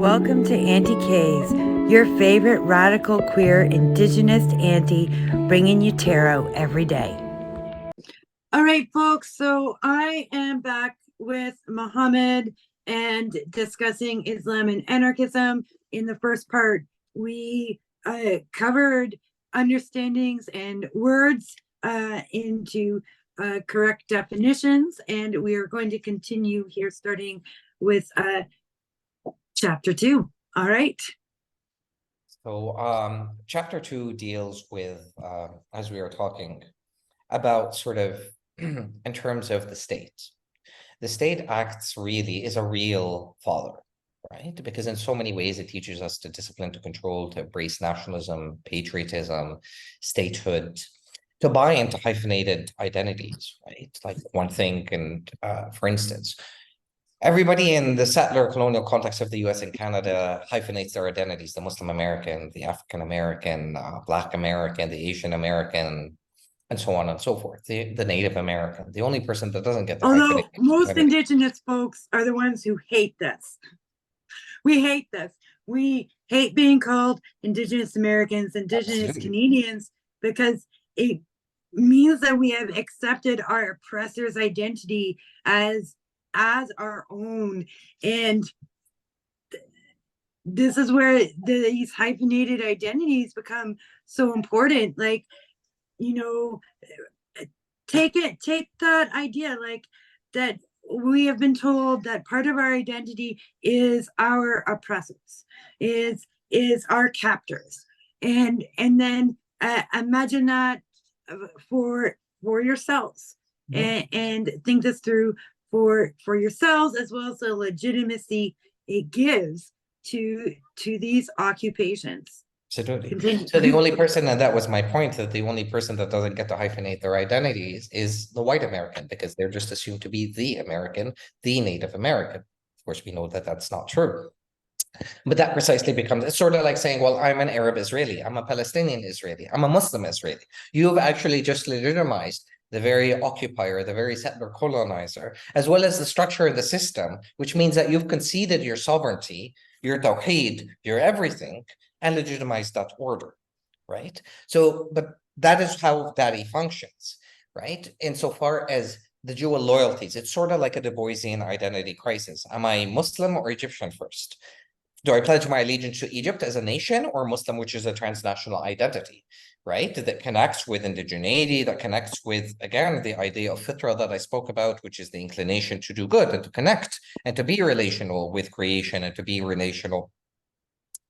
Welcome to Aunty K's, your favorite radical queer indigenous auntie, bringing you tarot every day. All right, folks, so I am back with Mohamed and discussing Islam and anarchism. In the first part, we covered understandings and words into correct definitions, and we are going to continue here starting with Chapter 2. All right. So chapter 2 deals with, as we were talking about sort of in terms of the state. The state acts really is a real father, right? Because in so many ways it teaches us to discipline, to control, to embrace nationalism, patriotism, statehood, to buy into hyphenated identities, right? Like one thing, and for instance, everybody in the settler colonial context of the US and Canada hyphenates their identities: the Muslim American, the African American, Black American, the Asian American, and so on and so forth. The Native American. The only person that doesn't get the Although hyphenation. most Indigenous folks are the ones who hate this. We hate this. We hate being called Indigenous Americans, Indigenous Absolutely. Canadians, because it means that we have accepted our oppressor's identity as our own. And this is where these hyphenated identities become so important. Like, you know, take that idea, like that we have been told that part of our identity is our oppressors, is our captors, and then imagine that for yourselves, and think this through for yourselves, as well as the legitimacy it gives to these occupations. Absolutely. Continue. So the only person, and that was my point, that the only person that doesn't get to hyphenate their identities is the white American, because they're just assumed to be the American, the Native American. Of course, we know that that's not true. But that precisely becomes, it's sort of like saying, well, I'm an Arab Israeli, I'm a Palestinian Israeli, I'm a Muslim Israeli. You've actually just legitimized the very occupier, the very settler colonizer, as well as the structure of the system, which means that you've conceded your sovereignty, your tawheed, your everything, and legitimized that order, right? So, but that is how Daddy functions, right? Insofar as the dual loyalties, it's sort of like a Du Boisian identity crisis. Am I Muslim or Egyptian first? Do I pledge my allegiance to Egypt as a nation, or Muslim, which is a transnational identity, right? That connects with indigeneity, that connects with, again, the idea of fitra that I spoke about, which is the inclination to do good and to connect and to be relational with creation and to be relational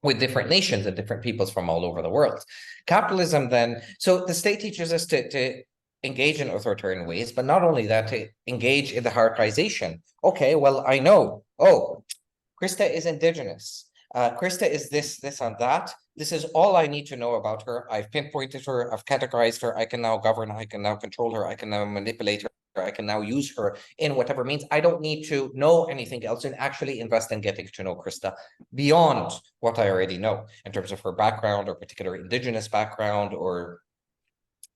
with different nations and different peoples from all over the world. Capitalism then, so the state teaches us to engage in authoritarian ways, but not only that, to engage in the hierarchization. Okay, well, I know, oh, Krista is indigenous. Krista is this, and that. This is all I need to know about her. I've pinpointed her. I've categorized her. I can now govern. I can now control her. I can now manipulate her. I can now use her in whatever means. I don't need to know anything else and actually invest in getting to know Krista beyond what I already know in terms of her background or particular indigenous background or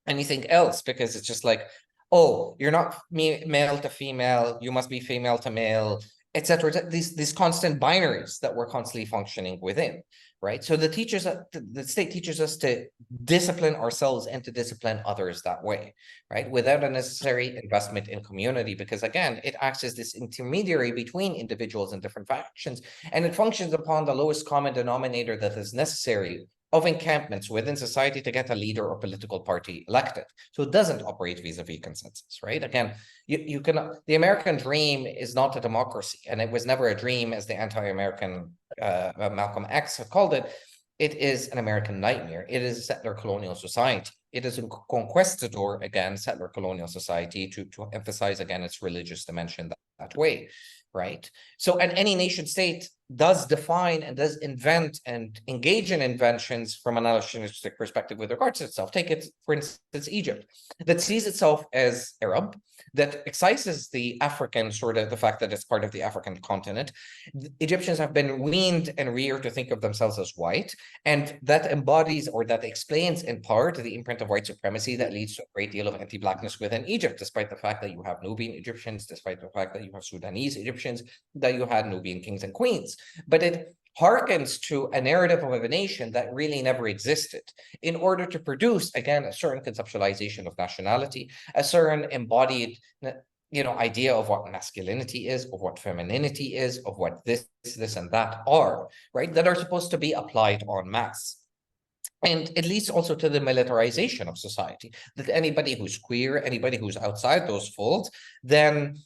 anything else, because it's just like, oh, you're not male to female. You must be female to male, etc. These constant binaries that we're constantly functioning within, right? So the state teaches us to discipline ourselves and to discipline others that way, right? Without a necessary investment in community, because again, it acts as this intermediary between individuals and different factions, and it functions upon the lowest common denominator that is necessary of encampments within society to get a leader or political party elected. So it doesn't operate vis-a-vis consensus, right? Again, you can, the American dream is not a democracy, and it was never a dream, as the anti-American Malcolm X had called it. It is an American nightmare. It is a settler colonial society. It is a conquistador, again, settler colonial society, to emphasize again its religious dimension that way, right? So, and any nation state does define and does invent and engage in inventions from an nationalistic perspective with regards to itself. Take it, for instance, Egypt, that sees itself as Arab, that excises the African, sort of the fact that it's part of the African continent. The Egyptians have been weaned and reared to think of themselves as white, and that embodies, or that explains in part, the imprint of white supremacy that leads to a great deal of anti-blackness within Egypt, despite the fact that you have Nubian Egyptians, despite the fact that you have Sudanese Egyptians, that you had Nubian kings and queens. But it harkens to a narrative of a nation that really never existed in order to produce, again, a certain conceptualization of nationality, a certain embodied idea of what masculinity is, of what femininity is, of what this, and that are, right? That are supposed to be applied en masse. And it leads also to the militarization of society, that anybody who's queer, anybody who's outside those folds, then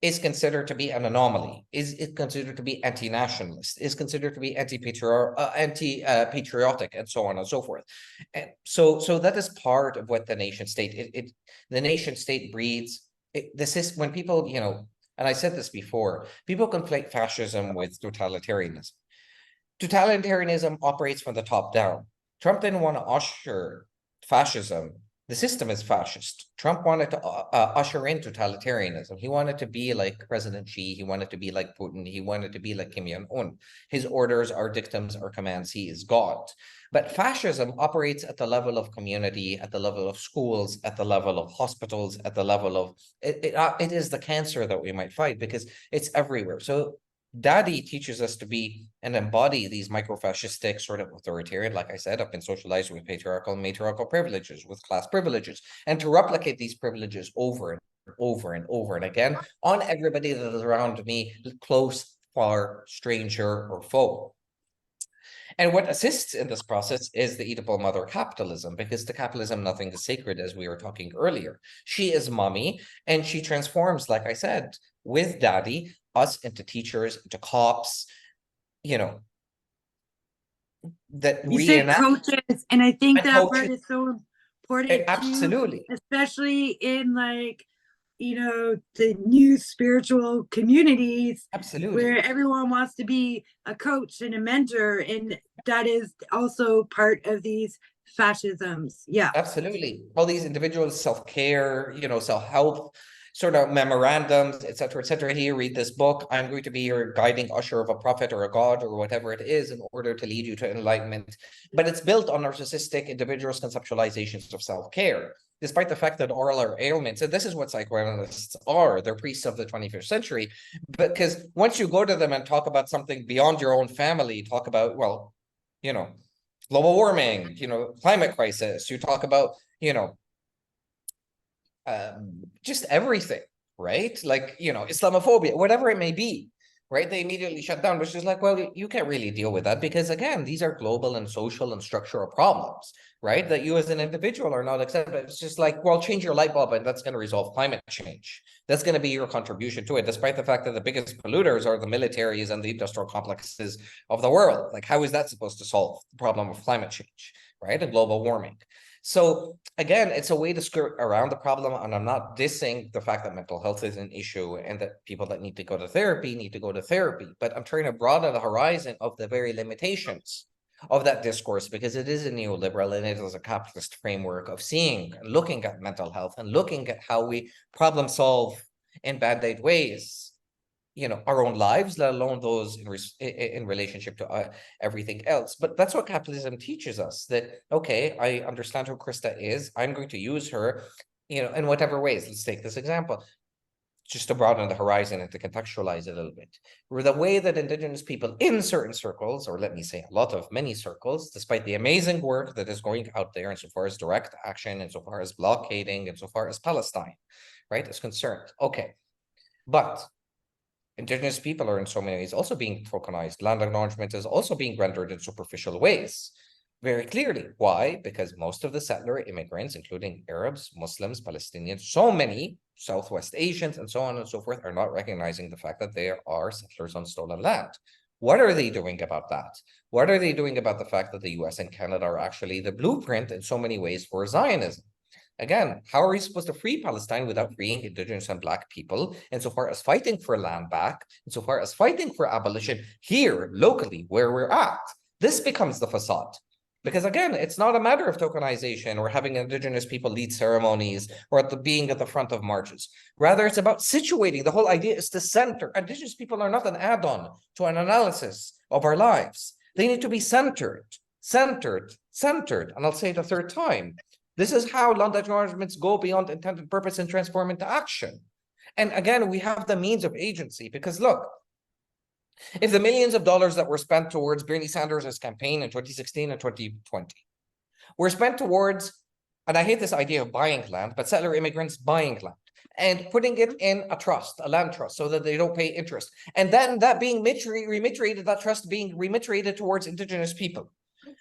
is considered to be an anomaly, is considered to be anti-nationalist, is considered to be anti-patriotic, and so on and so forth. And so that is part of what the nation state, the nation state breeds. This is when people, and I said this before, people conflate fascism with totalitarianism. Totalitarianism operates from the top down. Trump didn't want to usher fascism. The system is fascist. Trump wanted to usher in totalitarianism. He wanted to be like President Xi. He wanted to be like Putin. He wanted to be like Kim Jong-un. His orders are dictums or commands. He is God. But fascism operates at the level of community, at the level of schools, at the level of hospitals, at the level of... It is the cancer that we might fight because it's everywhere. So Daddy teaches us to be and embody these micro-fascistic sort of authoritarian, like I said, I've been socialized with patriarchal and matriarchal privileges, with class privileges, and to replicate these privileges over and over and over and again on everybody that is around me, close, far, stranger, or foe. And what assists in this process is the Oedipal mother capitalism, because to capitalism, nothing is sacred, as we were talking earlier. She is mommy, and she transforms, like I said, with Daddy, us into teachers, into cops, that you said coaches, and I think that part is so important absolutely too, especially in the new spiritual communities, absolutely, where everyone wants to be a coach and a mentor, and that is also part of these fascisms. Yeah, absolutely. All these individuals, self-care, self-help sort of memorandums, etc., etc. Here, read this book. I'm going to be your guiding usher of a prophet or a god or whatever it is in order to lead you to enlightenment. But it's built on narcissistic individuals' conceptualizations of self-care, despite the fact that all our ailments, and this is what psychoanalysts are, they're priests of the 21st century, because once you go to them and talk about something beyond your own family, talk about, well, global warming, climate crisis, you talk about, just everything, right? Like, Islamophobia, whatever it may be, right? They immediately shut down, which is like, well, you can't really deal with that because, again, these are global and social and structural problems, right? That you as an individual are not accepted. It's just like, well, change your light bulb and that's going to resolve climate change. That's going to be your contribution to it, despite the fact that the biggest polluters are the militaries and the industrial complexes of the world. Like, how is that supposed to solve the problem of climate change, right? And global warming. So again, it's a way to skirt around the problem, and I'm not dissing the fact that mental health is an issue and that people that need to go to therapy need to go to therapy, but I'm trying to broaden the horizon of the very limitations of that discourse, because it is a neoliberal and it is a capitalist framework of seeing, looking at mental health and looking at how we problem solve in band-aid ways, our own lives, let alone those in relationship to everything else. But that's what capitalism teaches us, that, okay, I understand who Krista is. I'm going to use her, in whatever ways. Let's take this example, just to broaden the horizon and to contextualize it a little bit. The way that Indigenous people in certain circles, or let me say many circles, despite the amazing work that is going out there insofar as direct action, insofar as blockading, insofar as Palestine, right, is concerned. Okay, but Indigenous people are in so many ways also being tokenized. Land acknowledgement is also being rendered in superficial ways. Very clearly. Why? Because most of the settler immigrants, including Arabs, Muslims, Palestinians, so many Southwest Asians, and so on and so forth, are not recognizing the fact that they are settlers on stolen land. What are they doing about that? What are they doing about the fact that the US and Canada are actually the blueprint in so many ways for Zionism? Again, how are we supposed to free Palestine without freeing Indigenous and Black people, insofar as fighting for land back, insofar as fighting for abolition here, locally, where we're at? This becomes the facade. Because again, it's not a matter of tokenization or having Indigenous people lead ceremonies or being at the front of marches. Rather, it's about situating. The whole idea is to center. Indigenous people are not an add-on to an analysis of our lives. They need to be centered, centered, centered. And I'll say it a third time. This is how land acknowledgements go beyond intended purpose and transform into action. And again, we have the means of agency, because look, If the millions of dollars that were spent towards Bernie Sanders' campaign in 2016 and 2020 were spent towards, and I hate this idea of buying land, but settler immigrants buying land and putting it in a trust, a land trust, so that they don't pay interest. And then that being remiterated, that trust being remiterated towards indigenous people.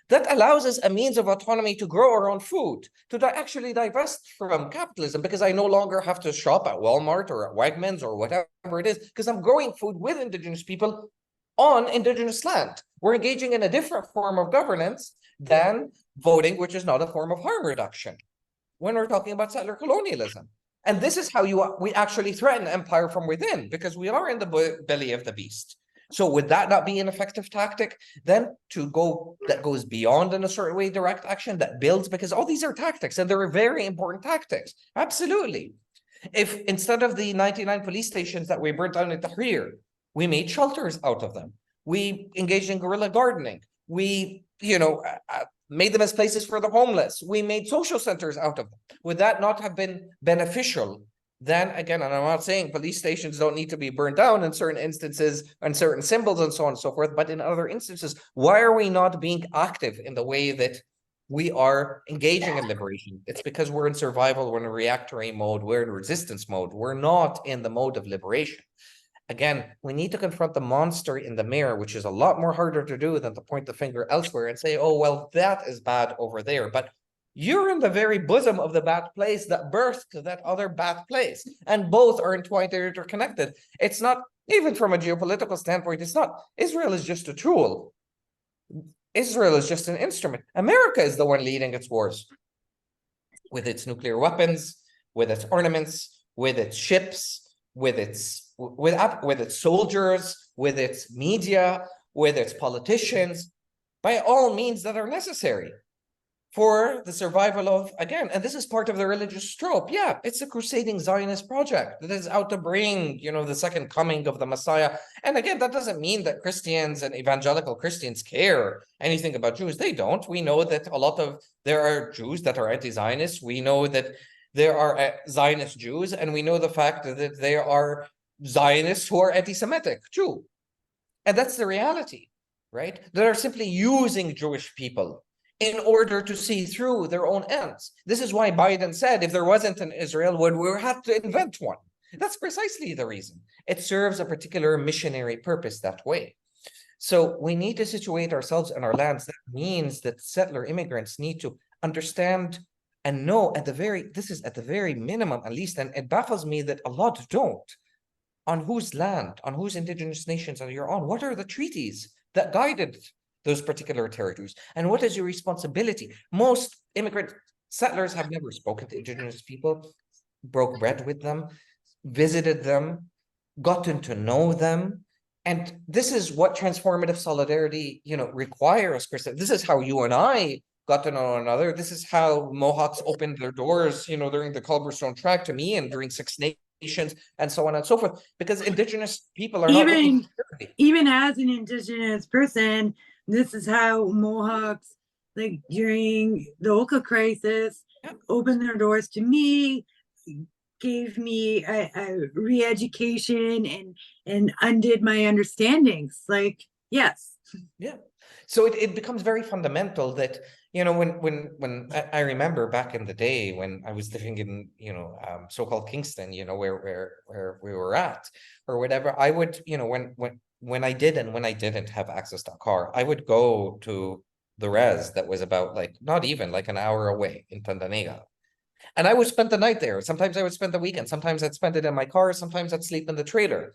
That allows us a means of autonomy to grow our own food, to actually divest from capitalism, because I no longer have to shop at Walmart or at Wegmans or whatever it is, because I'm growing food with indigenous people on indigenous land. We're engaging in a different form of governance than voting, which is not a form of harm reduction when we're talking about settler colonialism. And this is how we actually threaten empire from within, because we are in the belly of the beast. So would that not be an effective tactic? Then that goes beyond in a certain way direct action that builds, because all these are tactics and they're very important tactics. Absolutely. If instead of the 99 police stations that we burnt down in Tahrir, we made shelters out of them. We engaged in guerrilla gardening. We, made them as places for the homeless. We made social centers out of them. Would that not have been beneficial? Then again, and I'm not saying police stations don't need to be burned down in certain instances and certain symbols and so on and so forth, but in other instances, why are we not being active in the way that we are engaging in liberation? It's because we're in survival, we're in a reactionary mode, we're in resistance mode. We're not in the mode of liberation. Again, we need to confront the monster in the mirror, which is a lot more harder to do than to point the finger elsewhere and say, oh, well, that is bad over there. But you're in the very bosom of the bad place that birthed that other bad place. And both are entwined, they're interconnected. It's not, even from a geopolitical standpoint, it's not, Israel is just a tool. Israel is just an instrument. America is the one leading its wars with its nuclear weapons, with its ornaments, with its ships, with its soldiers, with its media, with its politicians, by all means that are necessary for the survival of, again, and this is part of the religious trope. Yeah, it's a crusading Zionist project that is out to bring, the second coming of the Messiah. And again, that doesn't mean that Christians and evangelical Christians care anything about Jews. They don't. We know that there are Jews that are anti-Zionist. We know that there are Zionist Jews, and we know the fact that there are Zionists who are anti-Semitic too. And that's the reality, right? That are simply using Jewish people in order to see through their own ends. This is why Biden said, if there wasn't an Israel, we would have to invent one. That's precisely the reason. It serves a particular missionary purpose that way. So we need to situate ourselves in our lands. That means that settler immigrants need to understand and know this is at the very minimum, at least, and it baffles me that a lot don't, on whose land, on whose indigenous nations are you on? What are the treaties that guided those particular territories? And what is your responsibility? Most immigrant settlers have never spoken to indigenous people, broke bread with them, visited them, gotten to know them. And this is what transformative solidarity, requires, Chris. This is how you and I got to know one another. This is how Mohawks opened their doors, during the Culverstone Tract to me and during Six Nations and so on and so forth, because indigenous people are even as an indigenous person, this is how Mohawks, like during the Oka crisis, opened their doors to me, gave me a re-education and undid my understandings. Like, yes. Yeah. So it becomes very fundamental that, when I remember back in the day when I was living in, so-called Kingston, where we were at or whatever, I would, when I did and when I didn't have access to a car, I would go to the res that was about not even an hour away in Tandanega. And I would spend the night there. Sometimes I would spend the weekend. Sometimes I'd spend it in my car. Sometimes I'd sleep in the trailer.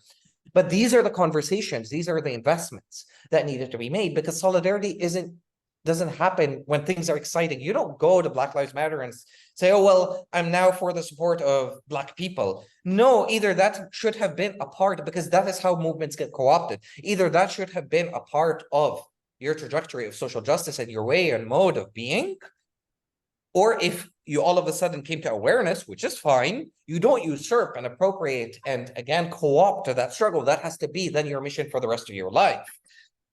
But these are the conversations. These are the investments that needed to be made, because solidarity doesn't happen when things are exciting. You don't go to Black Lives Matter and say, oh, well, I'm now for the support of Black people. No, either that should have been a part, because that is how movements get co-opted. Either that should have been a part of your trajectory of social justice and your way and mode of being, or if you all of a sudden came to awareness, which is fine, you don't usurp and appropriate and again co-opt to that struggle. That has to be then your mission for the rest of your life.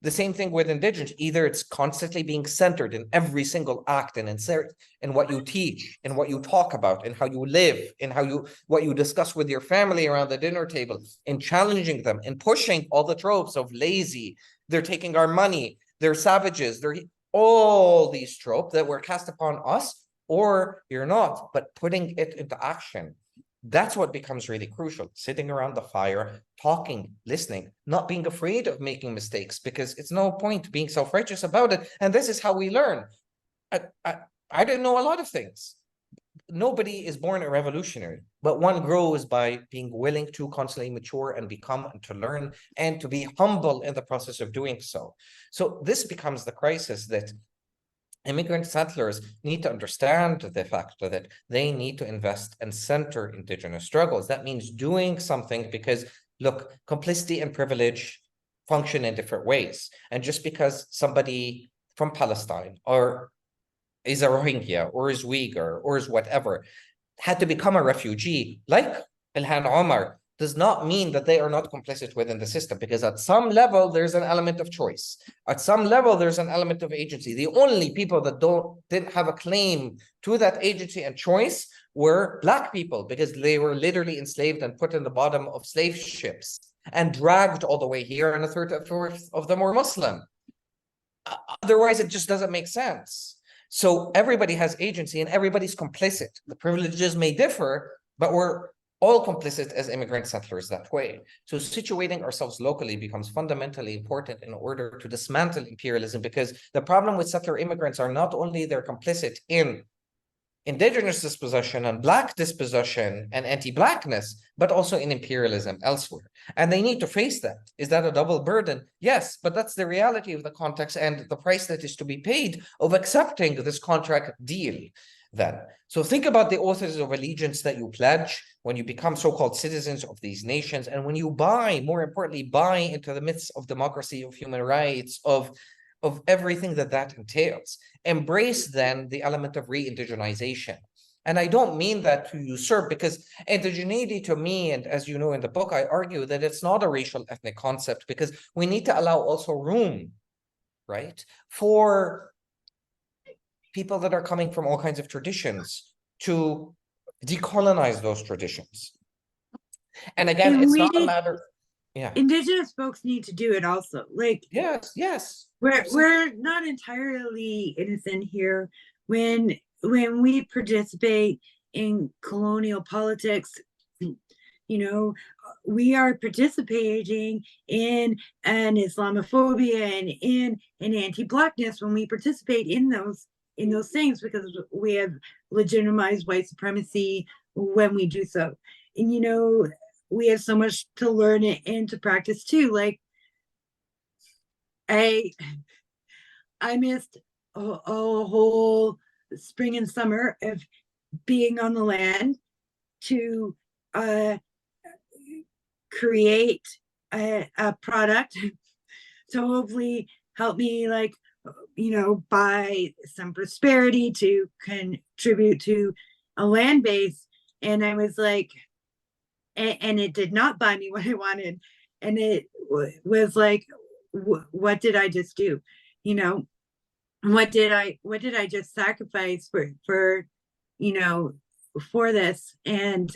The same thing with indigenous. Either it's constantly being centered in every single act and insert in what you teach, in what you talk about, in how you live, in what you discuss with your family around the dinner table, in challenging them, in pushing all the tropes of lazy, they're taking our money, they're savages, they're all these tropes that were cast upon us, or you're not, but putting it into action. That's what becomes really crucial. Sitting around the fire, talking, listening, not being afraid of making mistakes, because it's no point being self-righteous about it. And this is how we learn. I didn't know a lot of things. Nobody is born a revolutionary, but one grows by being willing to constantly mature and become and to learn and to be humble in the process of doing so. So this becomes the crisis that immigrant settlers need to understand the fact that they need to invest and center indigenous struggles. That means doing something, because look, complicity and privilege function in different ways. And just because somebody from Palestine or is a Rohingya or is Uyghur or is whatever had to become a refugee, like Ilhan Omar, does not mean that they are not complicit within the system, because at some level, there's an element of choice. At some level, there's an element of agency. The only people that didn't have a claim to that agency and choice were Black people, because they were literally enslaved and put in the bottom of slave ships and dragged all the way here, and a third or fourth of them were Muslim. Otherwise, it just doesn't make sense. So everybody has agency and everybody's complicit. The privileges may differ, but we're all complicit as immigrant settlers that way. So situating ourselves locally becomes fundamentally important in order to dismantle imperialism, because the problem with settler immigrants are not only they're complicit in indigenous dispossession and Black dispossession and anti-Blackness, but also in imperialism elsewhere. And they need to face that. Is that a double burden? Yes, but that's the reality of the context and the price that is to be paid of accepting this contract deal then. So think about the oaths of allegiance that you pledge when you become so-called citizens of these nations, and when you buy, more importantly, buy into the myths of democracy, of human rights, of everything that entails. Embrace then the element of re-indigenization. And I don't mean that to usurp, because indigeneity to me, and as you know in the book, I argue that it's not a racial ethnic concept, because we need to allow also room, right, for people that are coming from all kinds of traditions to decolonize those traditions. And again, it's not a matter, yeah. Indigenous folks need to do it also. Like, yes. We're not entirely innocent here. When we participate in colonial politics, you know, we are participating in an Islamophobia and in an anti-Blackness when we participate in those things, because we have legitimized white supremacy when we do so. And, you know, we have so much to learn and to practice too. Like, I missed a whole spring and summer of being on the land to create a product to hopefully help me, like, you know, buy some prosperity to contribute to a land base. And I was like, and it did not buy me what I wanted. And it was like, what did I just do? You know, what did I just sacrifice for, you know, for this? And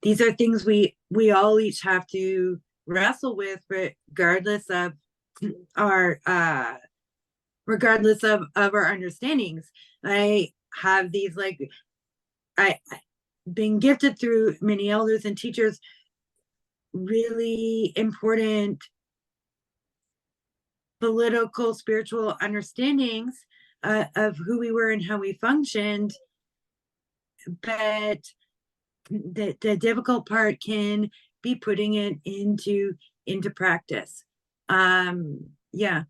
these are things we all each have to wrestle with, regardless of our understandings. I have these, like, I've been gifted through many elders and teachers really important political, spiritual understandings of who we were and how we functioned. But the difficult part can be putting it into practice. Yeah.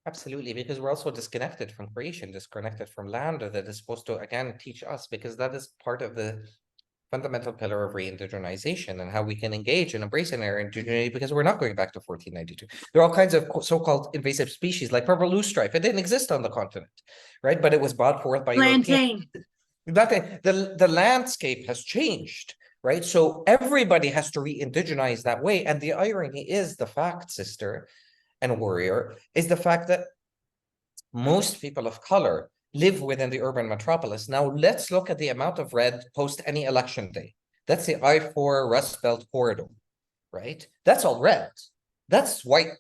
Absolutely, because we're also disconnected from creation, disconnected from land that is supposed to, again, teach us, because that is part of the fundamental pillar of re-indigenization and how we can engage and embrace an our indigeneity, because we're not going back to 1492. There are all kinds of so-called invasive species like purple loosestrife. It didn't exist on the continent, right? But it was brought forth by Europeans. The landscape has changed, right? So everybody has to re-indigenize that way. And the irony is the fact, sister, and warrior is the fact that most people of color live within the urban metropolis. Now, let's look at the amount of red post any election day. That's the I-4 Rust Belt corridor, right? That's all red. That's white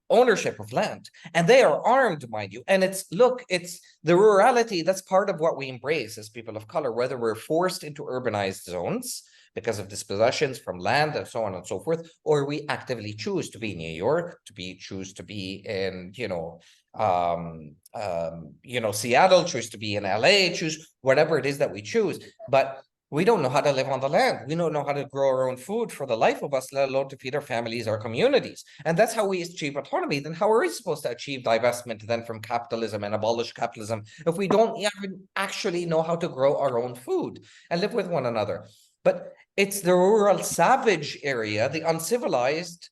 ownership of land. And they are armed, mind you. And it's the rurality, that's part of what we embrace as people of color, whether we're forced into urbanized zones because of dispossessions from land and so on and so forth, or we actively choose to be in New York, choose to be in, Seattle, choose to be in LA, choose whatever it is that we choose. But we don't know how to live on the land. We don't know how to grow our own food for the life of us, let alone to feed our families, our communities. And that's how we achieve autonomy. Then how are we supposed to achieve divestment then from capitalism and abolish capitalism if we don't even actually know how to grow our own food and live with one another? But it's the rural savage area, the uncivilized,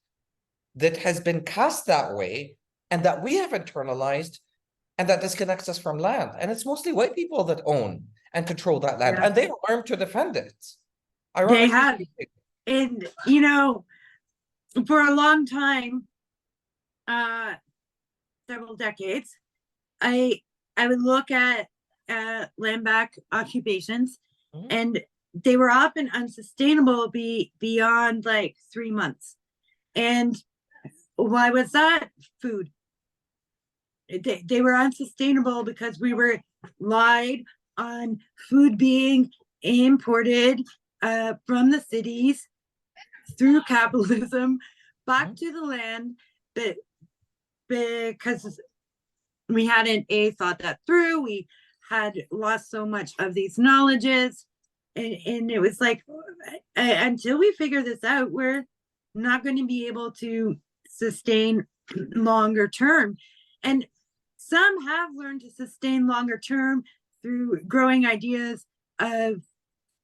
that has been cast that way and that we have internalized, and that disconnects us from land. And it's mostly white people that own and control that land, and they are armed to defend it. They have, and for a long time, several decades, I would look at land back occupations, and they were often unsustainable beyond like 3 months. And why was that? Food. They were unsustainable because we were lied on food being imported from the cities through capitalism back to the land, but because we hadn't thought that through, we had lost so much of these knowledges, and it was like, until we figure this out, we're not going to be able to sustain longer term. And some have learned to sustain longer term through growing ideas of,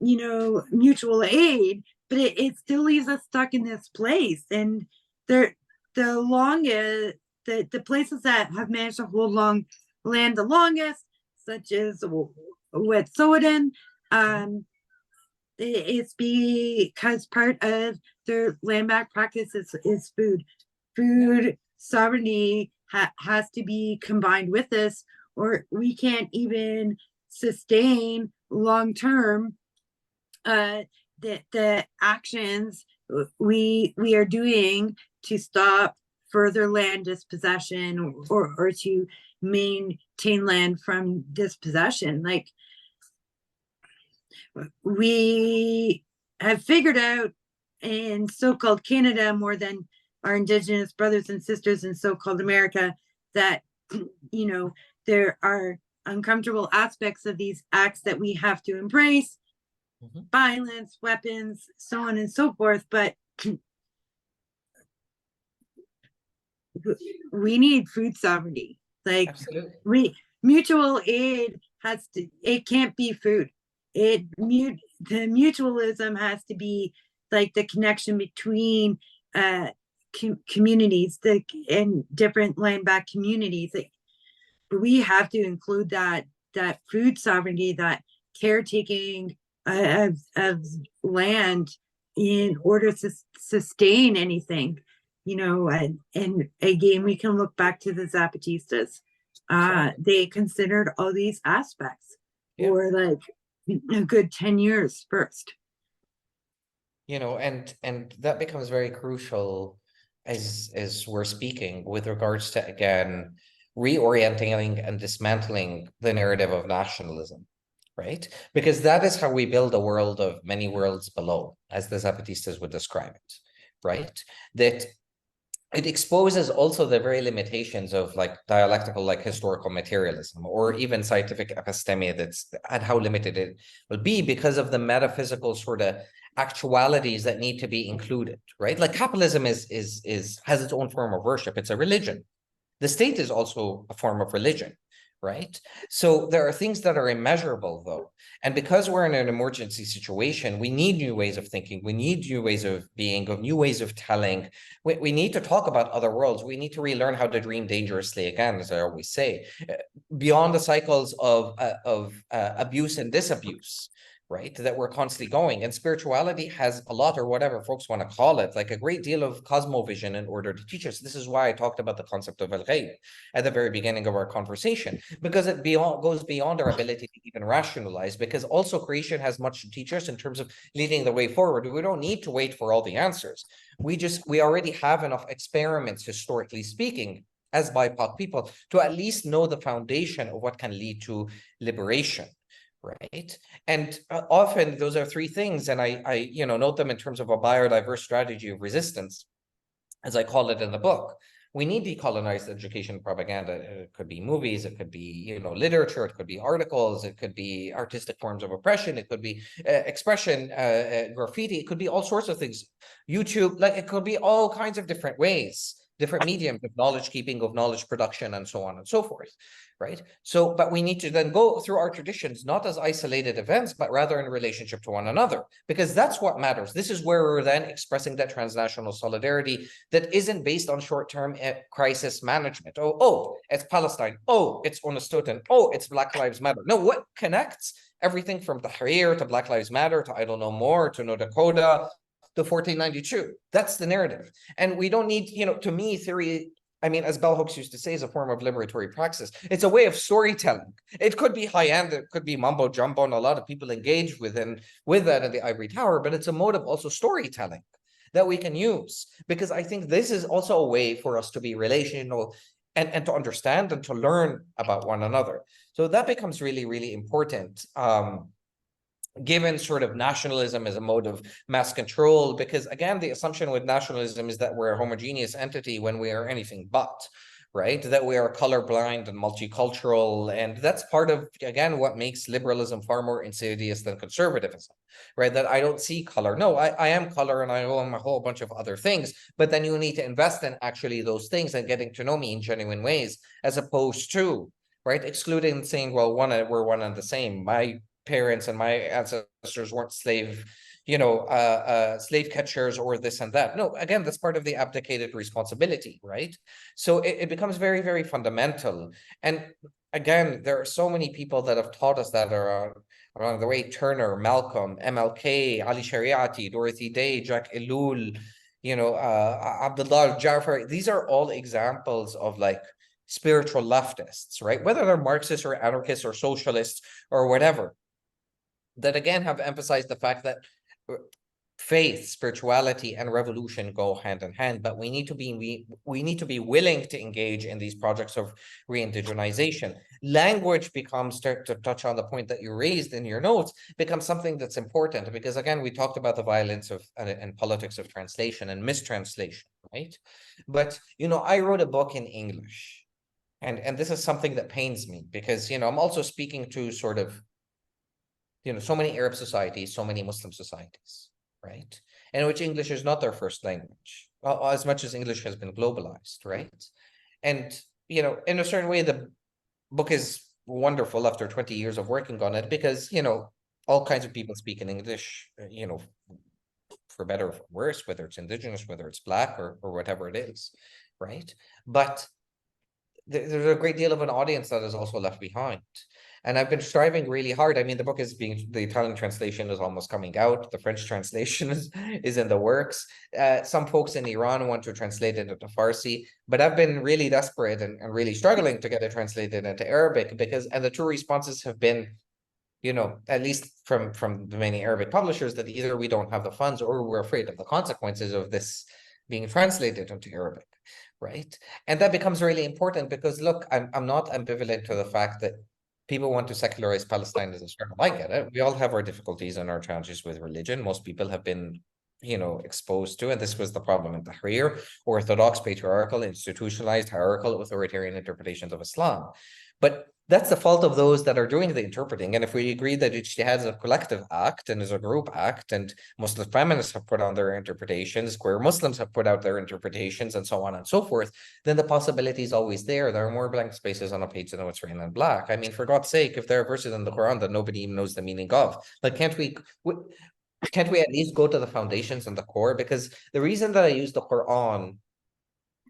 mutual aid, but it still leaves us stuck in this place. And the places that have managed to hold long land the longest, such as Wet'suwet'en, it's because part of their land back practice is food. Food sovereignty has to be combined with this, or we can't even sustain long term the actions we are doing to stop further land dispossession, or to maintain land from dispossession. Like, we have figured out in so-called Canada, more than our Indigenous brothers and sisters in so-called America, that there are uncomfortable aspects of these acts that we have to embrace, violence, weapons, so on and so forth. But we need food sovereignty. Like, mutual aid it can't be food. The mutualism has to be like the connection between communities, and different land back communities. We have to include that food sovereignty, that caretaking of land, in order to sustain anything. And again, we can look back to the Zapatistas. They considered all these aspects for like a good 10 years first. And that becomes very crucial as we're speaking with regards to, again, reorienting and dismantling the narrative of nationalism, right? Because that is how we build a world of many worlds below, as the Zapatistas would describe it, right? That it exposes also the very limitations of like dialectical, like historical materialism, or even scientific episteme, and how limited it will be because of the metaphysical sort of actualities that need to be included, right? Like, capitalism has its own form of worship. It's a religion. The state is also a form of religion, right? So there are things that are immeasurable, though. And because we're in an emergency situation, we need new ways of thinking. We need new ways of being, new ways of telling. We need to talk about other worlds. We need to relearn how to dream dangerously again, as I always say, beyond the cycles of abuse and disabuse. right? That we're constantly going. And spirituality has a lot, or whatever folks want to call it, like a great deal of cosmovision in order to teach us. This is why I talked about the concept of al-ghayb at the very beginning of our conversation, because it goes beyond our ability to even rationalize, because also creation has much to teach us in terms of leading the way forward. We don't need to wait for all the answers. We already have enough experiments, historically speaking, as BIPOC people, to at least know the foundation of what can lead to liberation. Right. And often those are three things. And I note them in terms of a biodiverse strategy of resistance, as I call it in the book. We need decolonized education propaganda. It could be movies, it could be, literature, it could be articles, it could be artistic forms of oppression, it could be expression, graffiti, it could be all sorts of things. YouTube, like it could be all kinds of different ways, different mediums of knowledge keeping, of knowledge production, and so on and so forth, right? So, but we need to then go through our traditions, not as isolated events, but rather in relationship to one another, because that's what matters. This is where we're then expressing that transnational solidarity that isn't based on short-term crisis management. Oh, it's Palestine. Oh, it's Unastutan. Oh, it's Black Lives Matter. No, what connects everything from Tahrir to Black Lives Matter to I don't know more to No Dakota to 1492. That's the narrative. And we don't need, to me, theory, I mean, as bell hooks used to say, is a form of liberatory praxis. It's a way of storytelling. It could be high-end, it could be mumbo jumbo, and a lot of people engage with that in the ivory tower, but it's a mode of also storytelling that we can use, because I think this is also a way for us to be relational and to understand and to learn about one another. So that becomes really, really important. Given sort of nationalism as a mode of mass control, because again, the assumption with nationalism is that we're a homogeneous entity when we are anything but, right? That we are colorblind and multicultural. And that's part of, again, what makes liberalism far more insidious than conservatism, right? That I don't see color. No, I am color and I own a whole bunch of other things, but then you need to invest in actually those things and getting to know me in genuine ways, as opposed to, right, excluding saying, well, we're one and the same. My parents and my ancestors weren't slave catchers or this and that. No, again, that's part of the abdicated responsibility, right? So it becomes very, very fundamental. And again, there are so many people that have taught us that are along the way: Turner, Malcolm, MLK, Ali Shariati, Dorothy Day, Jack Ellul, Abdullah Jafar. These are all examples of like spiritual leftists, right? Whether they're Marxists or anarchists or socialists or whatever, that again have emphasized the fact that faith, spirituality, and revolution go hand in hand, but we need to be willing to engage in these projects of re-indigenization. Language becomes, to touch on the point that you raised in your notes, becomes something that's important, because again, we talked about the violence of and politics of translation and mistranslation, right? But I wrote a book in English, and this is something that pains me, because I'm also speaking to sort of so many Arab societies, so many Muslim societies, right? In which English is not their first language, as much as English has been globalized, right? And, in a certain way, the book is wonderful after 20 years of working on it, because, all kinds of people speak in English, for better or for worse, whether it's indigenous, whether it's Black or whatever it is, right? But there's a great deal of an audience that is also left behind. And I've been striving really hard. I mean, the book the Italian translation is almost coming out. The French translation is in the works. Some folks in Iran want to translate it into Farsi, but I've been really desperate and really struggling to get it translated into Arabic, and the two responses have been, at least from the many Arabic publishers, that either we don't have the funds or we're afraid of the consequences of this being translated into Arabic, right? And that becomes really important, because look, I'm not ambivalent to the fact that people want to secularize Palestine as a term. I get it. We all have our difficulties and our challenges with religion. Most people have been, exposed to, and this was the problem in Tahrir, orthodox, patriarchal, institutionalized, hierarchical, authoritarian interpretations of Islam. But that's the fault of those that are doing the interpreting. And if we agree that ijtihad is a collective act and is a group act, and Muslim feminists have put on their interpretations, queer Muslims have put out their interpretations, and so on and so forth, then the possibility is always there. There are more blank spaces on a page than what's written in black. I mean, for God's sake, if there are verses in the Quran that nobody even knows the meaning of, like, can't we at least go to the foundations and the core? Because the reason that I use the Quran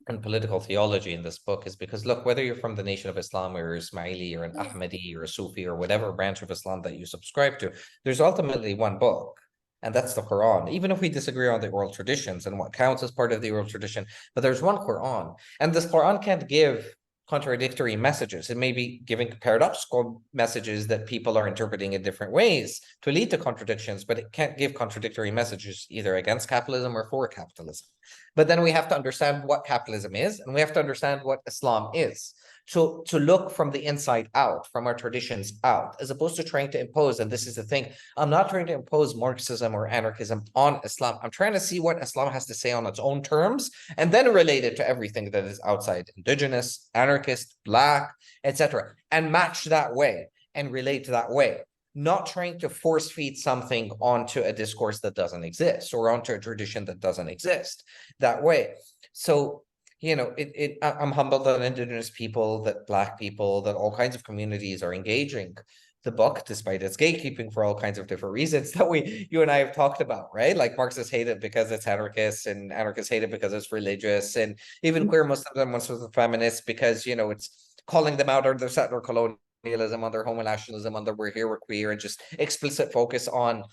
and political theology in this book is because, look, whether you're from the Nation of Islam or Ismaili or an Ahmadi or a Sufi or whatever branch of Islam that you subscribe to, there's ultimately one book, and that's the Quran. Even if we disagree on the oral traditions and what counts as part of the oral tradition, but there's one Quran, and this Quran can't give contradictory messages. It may be giving paradoxical messages that people are interpreting in different ways to lead to contradictions, but it can't give contradictory messages either against capitalism or for capitalism. But then we have to understand what capitalism is, and we have to understand what Islam is. So to look from the inside out, from our traditions out, as opposed to trying to impose, and this is the thing, I'm not trying to impose Marxism or anarchism on Islam. I'm trying to see what Islam has to say on its own terms, and then relate it to everything that is outside, indigenous, anarchist, Black, etc., and match that way and relate that way. Not trying to force feed something onto a discourse that doesn't exist or onto a tradition that doesn't exist that way. So, I'm humbled that indigenous people, that Black people, that all kinds of communities are engaging the book, despite its gatekeeping for all kinds of different reasons that you and I have talked about, right? Like Marxists hate it because it's anarchist, and anarchists hate it because it's religious, and even queer Muslims and Muslim feminists because, it's calling them out on their settler colonialism, on their homo nationalism, on their we're here, we're queer, and just explicit focus on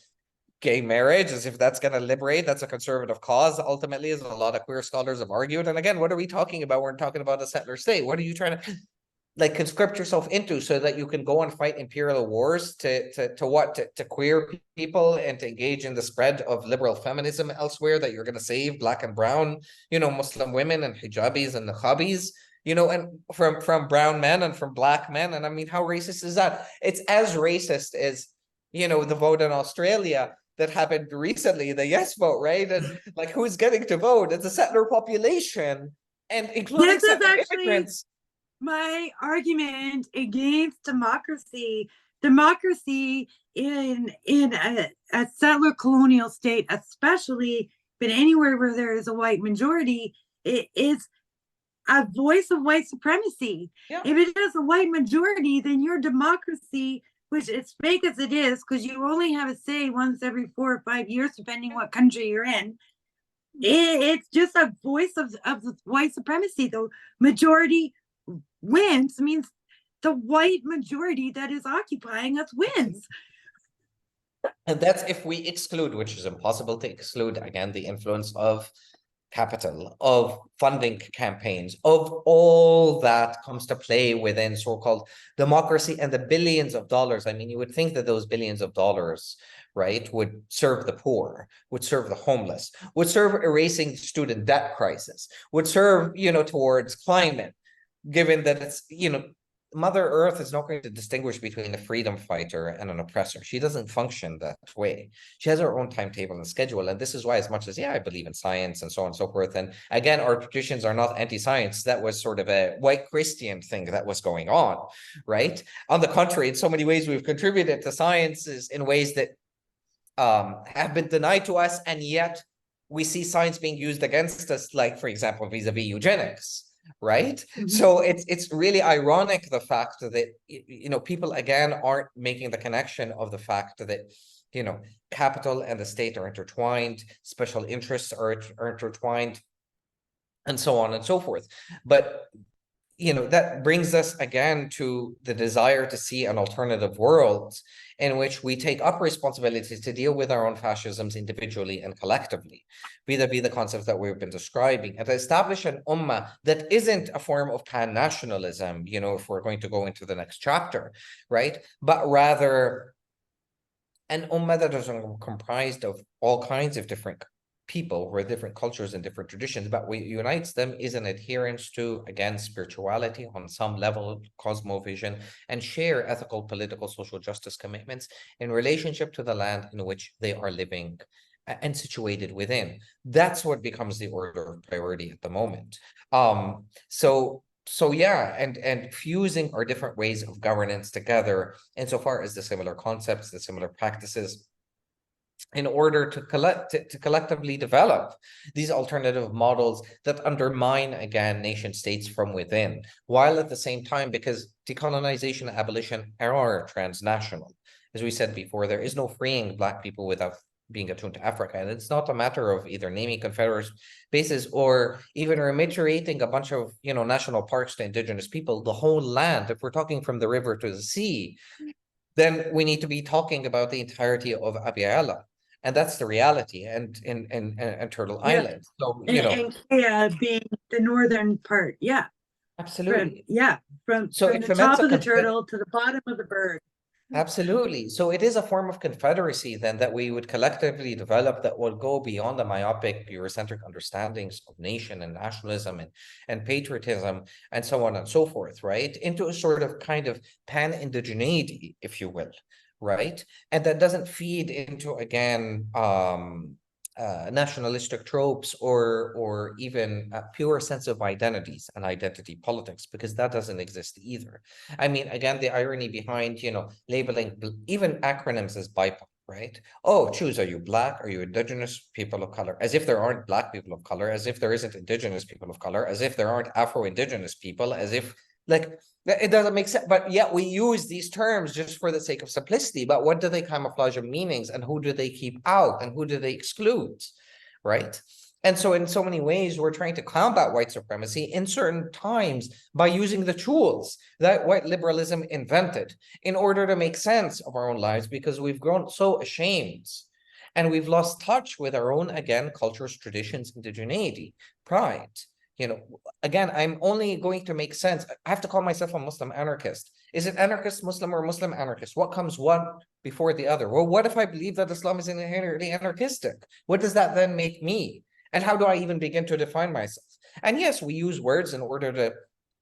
gay marriage as if that's going to liberate. That's a conservative cause, ultimately, as a lot of queer scholars have argued. And again, what are we talking about? We're talking about a settler state. What are you trying to conscript yourself into so that you can go and fight imperial wars to queer people and to engage in the spread of liberal feminism elsewhere, that you're going to save Black and brown, Muslim women and hijabis and niqabis, and from brown men and from Black men. And I mean, how racist is that? It's as racist as, the vote in Australia that happened recently, the yes vote, right? And like, who's getting to vote? It's a settler population, and including This is settler actually immigrants. my argument against democracy. Democracy in a settler colonial state, especially, but anywhere where there is a white majority, it is a voice of white supremacy. Yeah. If it is a white majority, then your democracy, which is fake as it is, because you only have a say once every 4 or 5 years, depending what country you're in, it's just a voice of white supremacy. The majority wins means the white majority that is occupying us wins. And that's if we exclude, which is impossible to exclude, again, the influence of capital, of funding campaigns, of all that comes to play within so-called democracy, and the billions of dollars. I mean, you would think that those billions of dollars, right, would serve the poor, would serve the homeless, would serve erasing the student debt crisis, would serve, towards climate, given that it's, Mother Earth is not going to distinguish between a freedom fighter and an oppressor. She doesn't function that way. She has her own timetable and schedule. And this is why, as much as, I believe in science and so on and so forth. And again, our traditions are not anti-science. That was sort of a white Christian thing that was going on, right? On the contrary, in so many ways, we've contributed to sciences in ways that have been denied to us. And yet we see science being used against us, like, for example, vis-a-vis eugenics. Right. Mm-hmm. So it's really ironic, the fact that, people again aren't making the connection of the fact that, capital and the state are intertwined, special interests are intertwined, and so on and so forth. But, that brings us again to the desire to see an alternative world in which we take up responsibilities to deal with our own fascisms individually and collectively, vis-a-vis the concepts that we've been describing, and to establish an ummah that isn't a form of pan-nationalism, if we're going to go into the next chapter, right? But rather an ummah that is comprised of all kinds of different people with different cultures and different traditions, but what unites them is an adherence to, again, spirituality on some level, cosmovision, and share ethical, political, social justice commitments in relationship to the land in which they are living and situated within. That's what becomes the order of priority at the moment. So yeah, and fusing our different ways of governance together insofar as the similar concepts, the similar practices, in order to collectively develop these alternative models that undermine, again, nation states from within, while at the same time, because decolonization and abolition are transnational. As we said before, there is no freeing Black people without being attuned to Africa. And it's not a matter of either naming Confederate bases or even remiterating a bunch of, national parks to indigenous people, the whole land. If we're talking from the river to the sea, then we need to be talking about the entirety of Abiyala. And that's the reality. And in Turtle Yeah. Island. So, And Kea being the northern part. Yeah. absolutely. From So the top of the turtle to the bottom of the bird. absolutely. So it is a form of confederacy then that we would collectively develop that will go beyond the myopic, Eurocentric understandings of nation and nationalism and patriotism and so on and so forth, right? Into a sort of kind of pan-indigeneity, if you will, right? And that doesn't feed into, again, nationalistic tropes or even a pure sense of identities and identity politics, because that doesn't exist either. I mean, again, the irony behind, labeling even acronyms as BIPOC, right? Oh, choose, are you Black? Are you Indigenous people of color? As if there aren't Black people of color, as if there isn't Indigenous people of color, as if there aren't Afro-Indigenous people, as if, like, it doesn't make sense. But yet we use these terms just for the sake of simplicity. But what do they camouflage of meanings, and who do they keep out, and who do they exclude, right? And so in so many ways, we're trying to combat white supremacy in certain times by using the tools that white liberalism invented in order to make sense of our own lives, because we've grown so ashamed and we've lost touch with our own, again, cultures, traditions, indigeneity, pride. Again, I'm only going to make sense. I have to call myself a Muslim anarchist. Is it anarchist Muslim or Muslim anarchist? What comes one before the other? Well, what if I believe that Islam is inherently anarchistic? What does that then make me? And how do I even begin to define myself? And yes, we use words in order to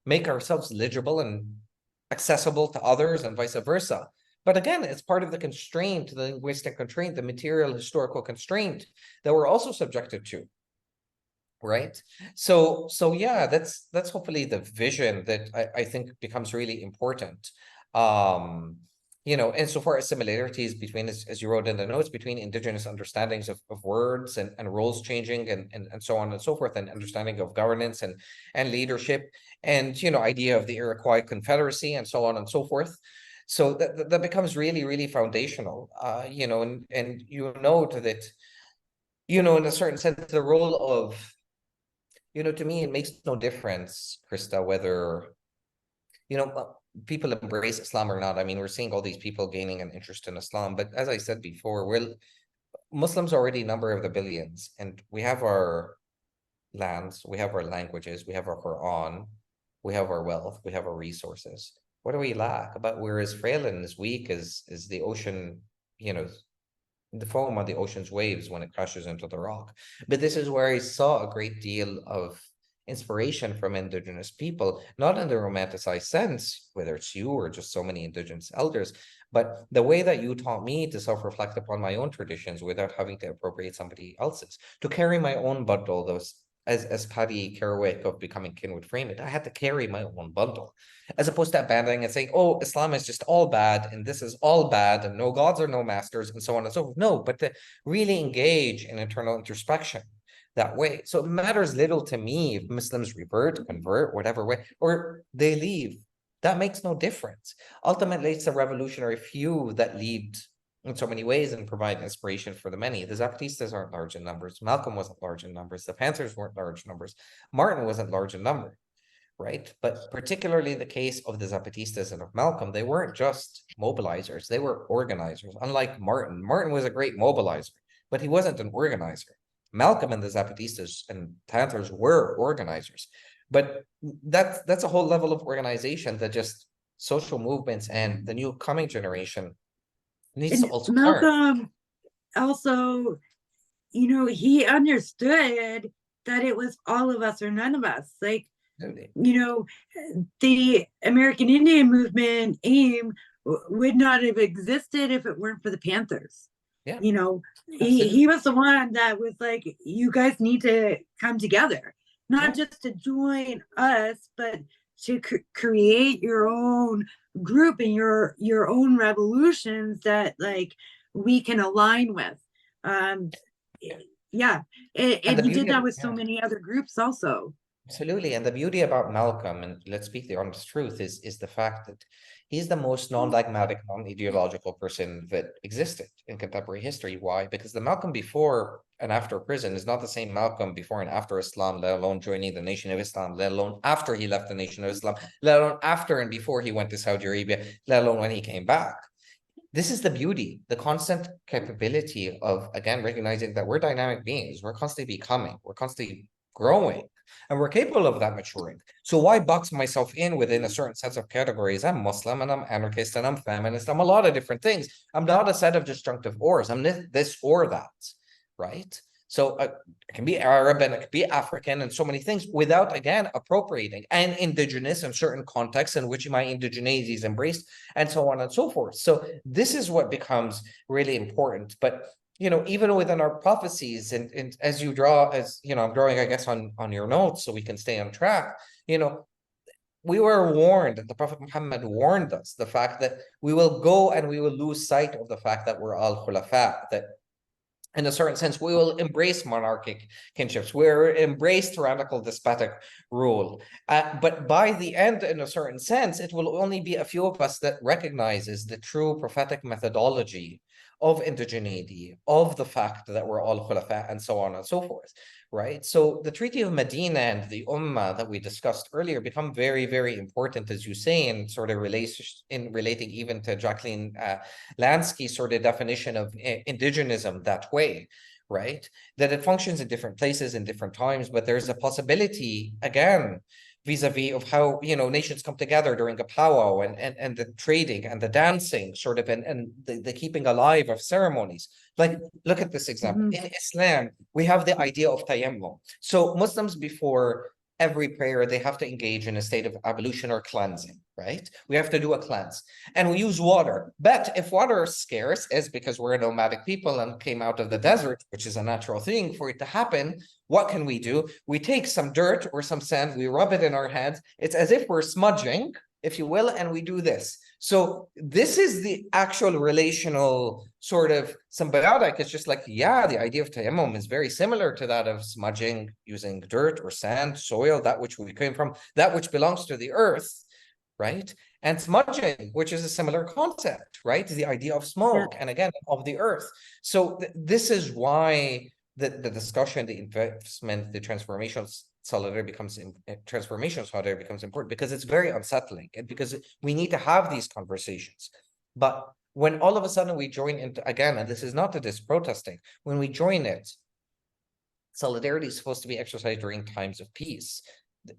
make ourselves legible and accessible to others and vice versa. But again, it's part of the constraint, the linguistic constraint, the material historical constraint that we're also subjected to. Right. So yeah, that's hopefully the vision that I think becomes really important. Insofar as similarities between, as you wrote in the notes, between indigenous understandings of words and roles changing and so on and so forth, and understanding of governance and leadership, and idea of the Iroquois Confederacy and so on and so forth. So that becomes really, really foundational. And note that, in a certain sense, the role of, to me, it makes no difference, Krista, whether, people embrace Islam or not. I mean, we're seeing all these people gaining an interest in Islam. But as I said before, Muslims already number of the billions, and we have our lands, we have our languages, we have our Quran, we have our wealth, we have our resources. What do we lack? But we're as frail and as weak as the ocean, the foam on the ocean's waves when it crashes into the rock. But this is where I saw a great deal of inspiration from indigenous people, not in the romanticized sense, whether it's you or just so many indigenous elders, but the way that you taught me to self-reflect upon my own traditions without having to appropriate somebody else's, to carry my own bundle, those, as Paddy Kerouac of Becoming Kin would frame it, I had to carry my own bundle, as opposed to abandoning and saying, oh, Islam is just all bad, and this is all bad, and no gods or no masters, and so on and so forth. No, but to really engage in internal introspection that way. So it matters little to me if Muslims revert, convert, whatever way, or they leave. That makes no difference. Ultimately, it's the revolutionary few that lead in so many ways and provide inspiration for the many. The Zapatistas aren't large in numbers. Malcolm wasn't large in numbers. The Panthers weren't large numbers. Martin wasn't large in number, right? But particularly in the case of the Zapatistas and of Malcolm, they weren't just mobilizers. They were organizers. Unlike Martin, Martin was a great mobilizer, but he wasn't an organizer. Malcolm and the Zapatistas and Panthers were organizers. But that's a whole level of organization that just social movements and the new coming generation needs to also learn. Malcolm also, he understood that it was all of us or none of us. Like, the American Indian movement AIM would not have existed if it weren't for the Panthers. Yeah. He was the one that was like, you guys need to come together, not just to join us, but to create your own group and your own revolutions that like we can align with. And he did that with so many other groups also. Absolutely. And the beauty about Malcolm, and let's speak the honest truth, is the fact that he's the most non-dogmatic, non-ideological person that existed in contemporary history. Why? Because the Malcolm before and after prison is not the same Malcolm before and after Islam, let alone joining the Nation of Islam, let alone after he left the Nation of Islam, let alone after and before he went to Saudi Arabia, let alone when he came back. This is the beauty, the constant capability of, again, recognizing that we're dynamic beings. We're constantly becoming, we're constantly growing, and we're capable of that maturing. So why box myself in within a certain set of categories? I'm Muslim and I'm anarchist and I'm feminist. I'm a lot of different things. I'm not a set of disjunctive ors. I'm this or that, right? So it can be Arab and it can be African and so many things without, again, appropriating, and indigenous in certain contexts in which my indigeneity is embraced, and so on and so forth. So this is what becomes really important. But even within our prophecies, and as you draw, as I'm drawing, I guess, on your notes so we can stay on track, we were warned, the Prophet Muhammad warned us, the fact that we will go and we will lose sight of the fact that we're all khulafa, that in a certain sense, we will embrace monarchic kinships. We're embrace tyrannical despotic rule. But by the end, in a certain sense, it will only be a few of us that recognizes the true prophetic methodology of indigeneity, of the fact that we're all khulafa, and so on and so forth, right? So the Treaty of Medina and the Ummah that we discussed earlier become very, very important, as you say, in sort of relating even to Jacqueline Lansky's sort of definition of indigenism that way, right? That it functions in different places in different times, but there's a possibility, again, vis-a-vis of how nations come together during a powwow, and the trading and the dancing sort of, and the keeping alive of ceremonies. Like, look at this example. In Islam, we have the idea of tayammum. So Muslims, before every prayer, they have to engage in a state of ablution or cleansing, right? We have to do a cleanse, and we use water. But if water is scarce, is because we're a nomadic people and came out of the desert, which is a natural thing for it to happen, what can we do? We take some dirt or some sand, we rub it in our hands. It's as if we're smudging, if you will, and we do this. So this is the actual relational sort of symbiotic. It's just like, yeah, the idea of tayammum is very similar to that of smudging, using dirt or sand, soil, that which we came from, that which belongs to the earth, right? And smudging, which is a similar concept, right? The idea of smoke, and again, of the earth. So this is why the discussion, the investment, the transformational solidarity becomes important, because it's very unsettling, and because we need to have these conversations. But when all of a sudden we join into, again, and this is not that it's protesting, when we join it, solidarity is supposed to be exercised during times of peace.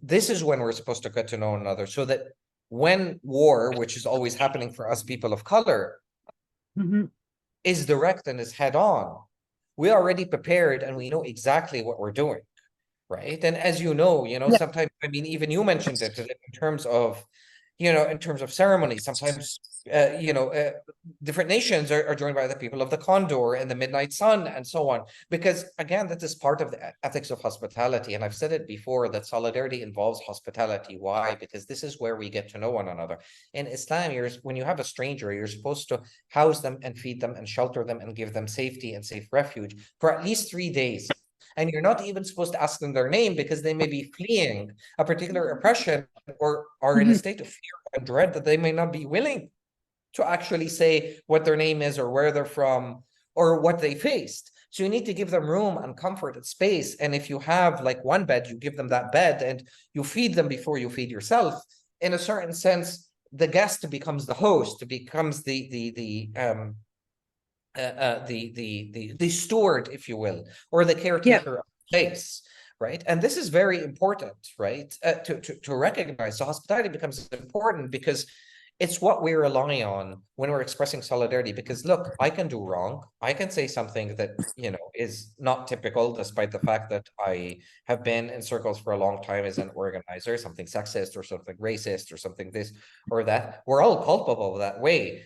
This is when we're supposed to get to know one another, so that when war, which is always happening for us people of color, is direct and is head on, we're already prepared and we know exactly what we're doing, right? And as sometimes, I mean, even you mentioned it in terms of, in terms of ceremony, sometimes, different nations are joined by the people of the Condor and the Midnight Sun and so on, because again, that is part of the ethics of hospitality. And I've said it before, that solidarity involves hospitality. Why? Because this is where we get to know one another. In Islam, when you have a stranger, you're supposed to house them and feed them and shelter them and give them safety and safe refuge for at least 3 days. And you're not even supposed to ask them their name, because they may be fleeing a particular oppression, or are in a state of fear and dread that they may not be willing to actually say what their name is, or where they're from, or what they faced. So you need to give them room and comfort and space. And if you have like one bed, you give them that bed, and you feed them before you feed yourself. In a certain sense, the guest becomes the host, becomes the steward, if you will, or the caretaker of the place, right? And this is very important, right? To recognize. So hospitality becomes important because it's what we rely on when we're expressing solidarity. Because look, I can do wrong. I can say something that, is not typical, despite the fact that I have been in circles for a long time as an organizer, something sexist or something racist or something this or that. We're all culpable that way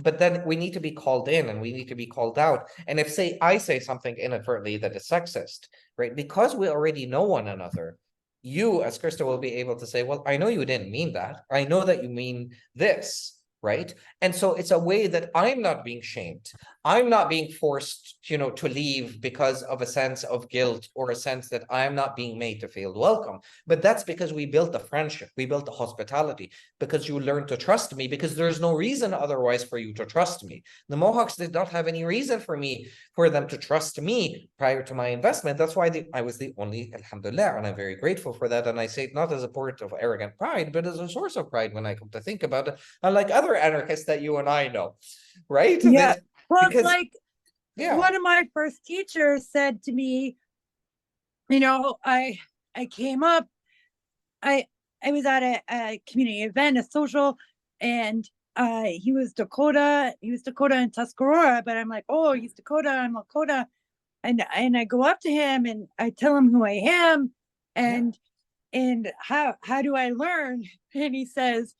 but then we need to be called in and we need to be called out. And if I say something inadvertently that is sexist, right? Because we already know one another, you as Krista will be able to say, well, I know you didn't mean that. I know that you mean this, right? And so it's a way that I'm not being shamed. I'm not being forced, to leave because of a sense of guilt or a sense that I'm not being made to feel welcome. But that's because we built a friendship, we built a hospitality, because you learned to trust me, because there's no reason otherwise for you to trust me. The Mohawks did not have any reason for them to trust me prior to my investment. That's why I was the only, alhamdulillah, and I'm very grateful for that. And I say it not as a port of arrogant pride, but as a source of pride when I come to think about it, unlike other anarchists that you and I know, right? Yeah. Well, Because, like yeah, one of my first teachers said to me, I came up, I was at a community event, a social, and he was Dakota in Tuscarora, but I'm like, oh, he's Dakota, I'm Lakota. And I go up to him and I tell him who I am, yeah, and how do I learn? And he says,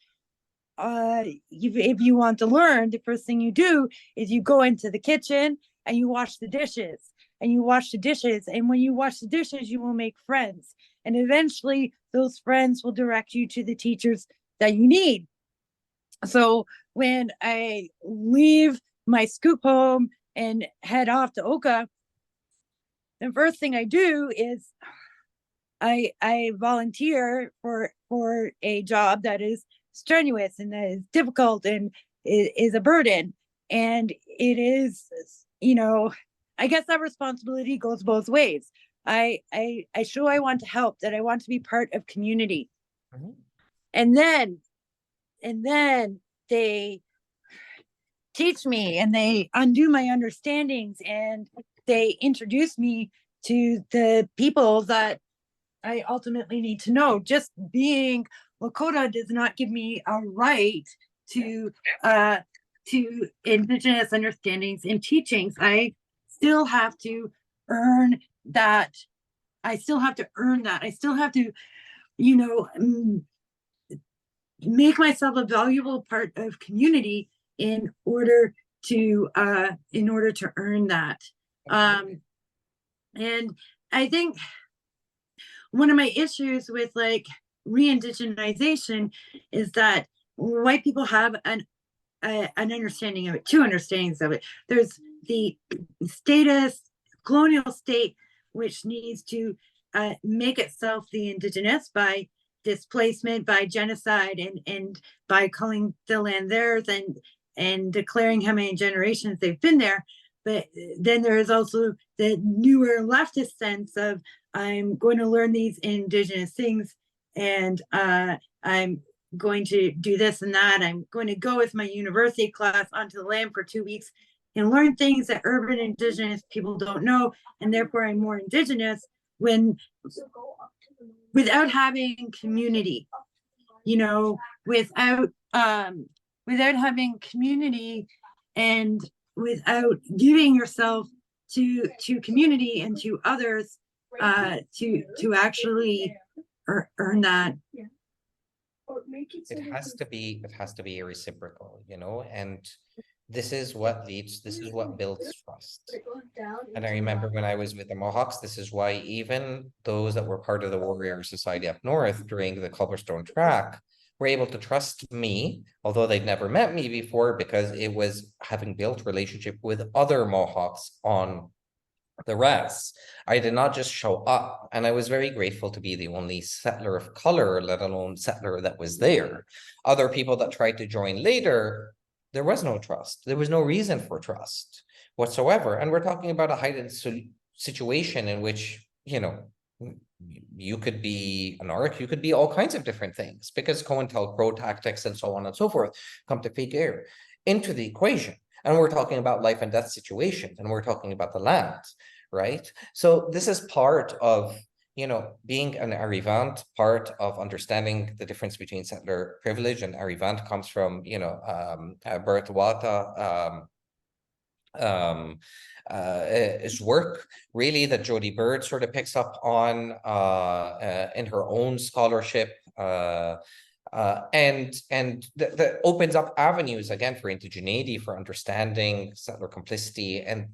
if you want to learn, the first thing you do is you go into the kitchen and you wash the dishes, and when you wash the dishes, you will make friends, and eventually those friends will direct you to the teachers that you need. So when I leave my scoop home and head off to Oka, the first thing I do is I volunteer for a job that is strenuous and that is difficult and is a burden. And it is, I guess that responsibility goes both ways. I show I want to help, that I want to be part of community. mhm. And then they teach me and they undo my understandings and they introduce me to the people that I ultimately need to know. Just being Lakota does not give me a right to Indigenous understandings and teachings. I still have to earn that. I still have to earn that. I still have to, make myself a valuable part of community in order to earn that. And I think one of my issues with like re-indigenization is that white people have an understanding of it, two understandings of it. There's the statist colonial state, which needs to make itself the indigenous by displacement, by genocide, and by calling the land theirs and declaring how many generations they've been there. But then there is also the newer leftist sense of I'm going to learn these indigenous things, and I'm going to do this and that. I'm going to go with my university class onto the land for 2 weeks and learn things that urban indigenous people don't know, and therefore I'm more indigenous when without having community, without having community and without giving yourself to community and to others to actually earn that. It has to be reciprocal, and this is what builds trust. And I remember when I was with the Mohawks, this is why even those that were part of the warrior society up north during the Culverstone track were able to trust me, although they'd never met me before, because it was having built relationship with other Mohawks on the rest. I did not just show up, and I was very grateful to be the only settler of color, let alone settler that was there. Other people that tried to join later, there was no trust. There was no reason for trust whatsoever. And we're talking about a heightened situation in which, you could be an arc, you could be all kinds of different things, because COINTELPRO tactics and so on and so forth come to figure into the equation. And we're talking about life and death situations, and we're talking about the land, right? So this is part of, being an arrivant, part of understanding the difference between settler privilege, and arrivant comes from, Bert Wata, his work really that Jody Bird sort of picks up on in her own scholarship. And that opens up avenues again for indigeneity, for understanding, settler complicity, and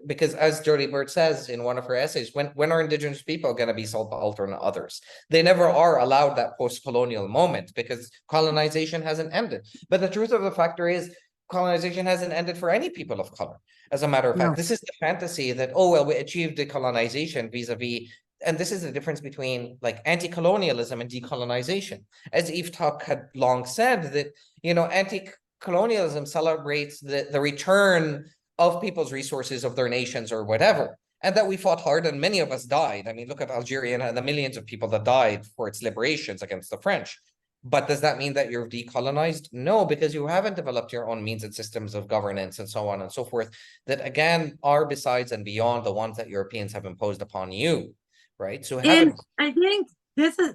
because as Jody Bird says in one of her essays, when are indigenous people going to be subaltern to others? They never are allowed that post-colonial moment because colonization hasn't ended. But the truth of the factor is colonization hasn't ended for any people of color. As a matter of fact, this is the fantasy that, oh, well, we achieved decolonization vis-a-vis. And this is the difference between like anti-colonialism and decolonization. As Eve Tuck had long said, that, you know, anti-colonialism celebrates the return of people's resources of their nations or whatever, and that we fought hard and many of us died. I mean, look at Algeria and the millions of people that died for its liberations against the French. But does that mean that you're decolonized? No, because you haven't developed your own means and systems of governance and so on and so forth that, again, are besides and beyond the ones that Europeans have imposed upon you. Right. So and I think this is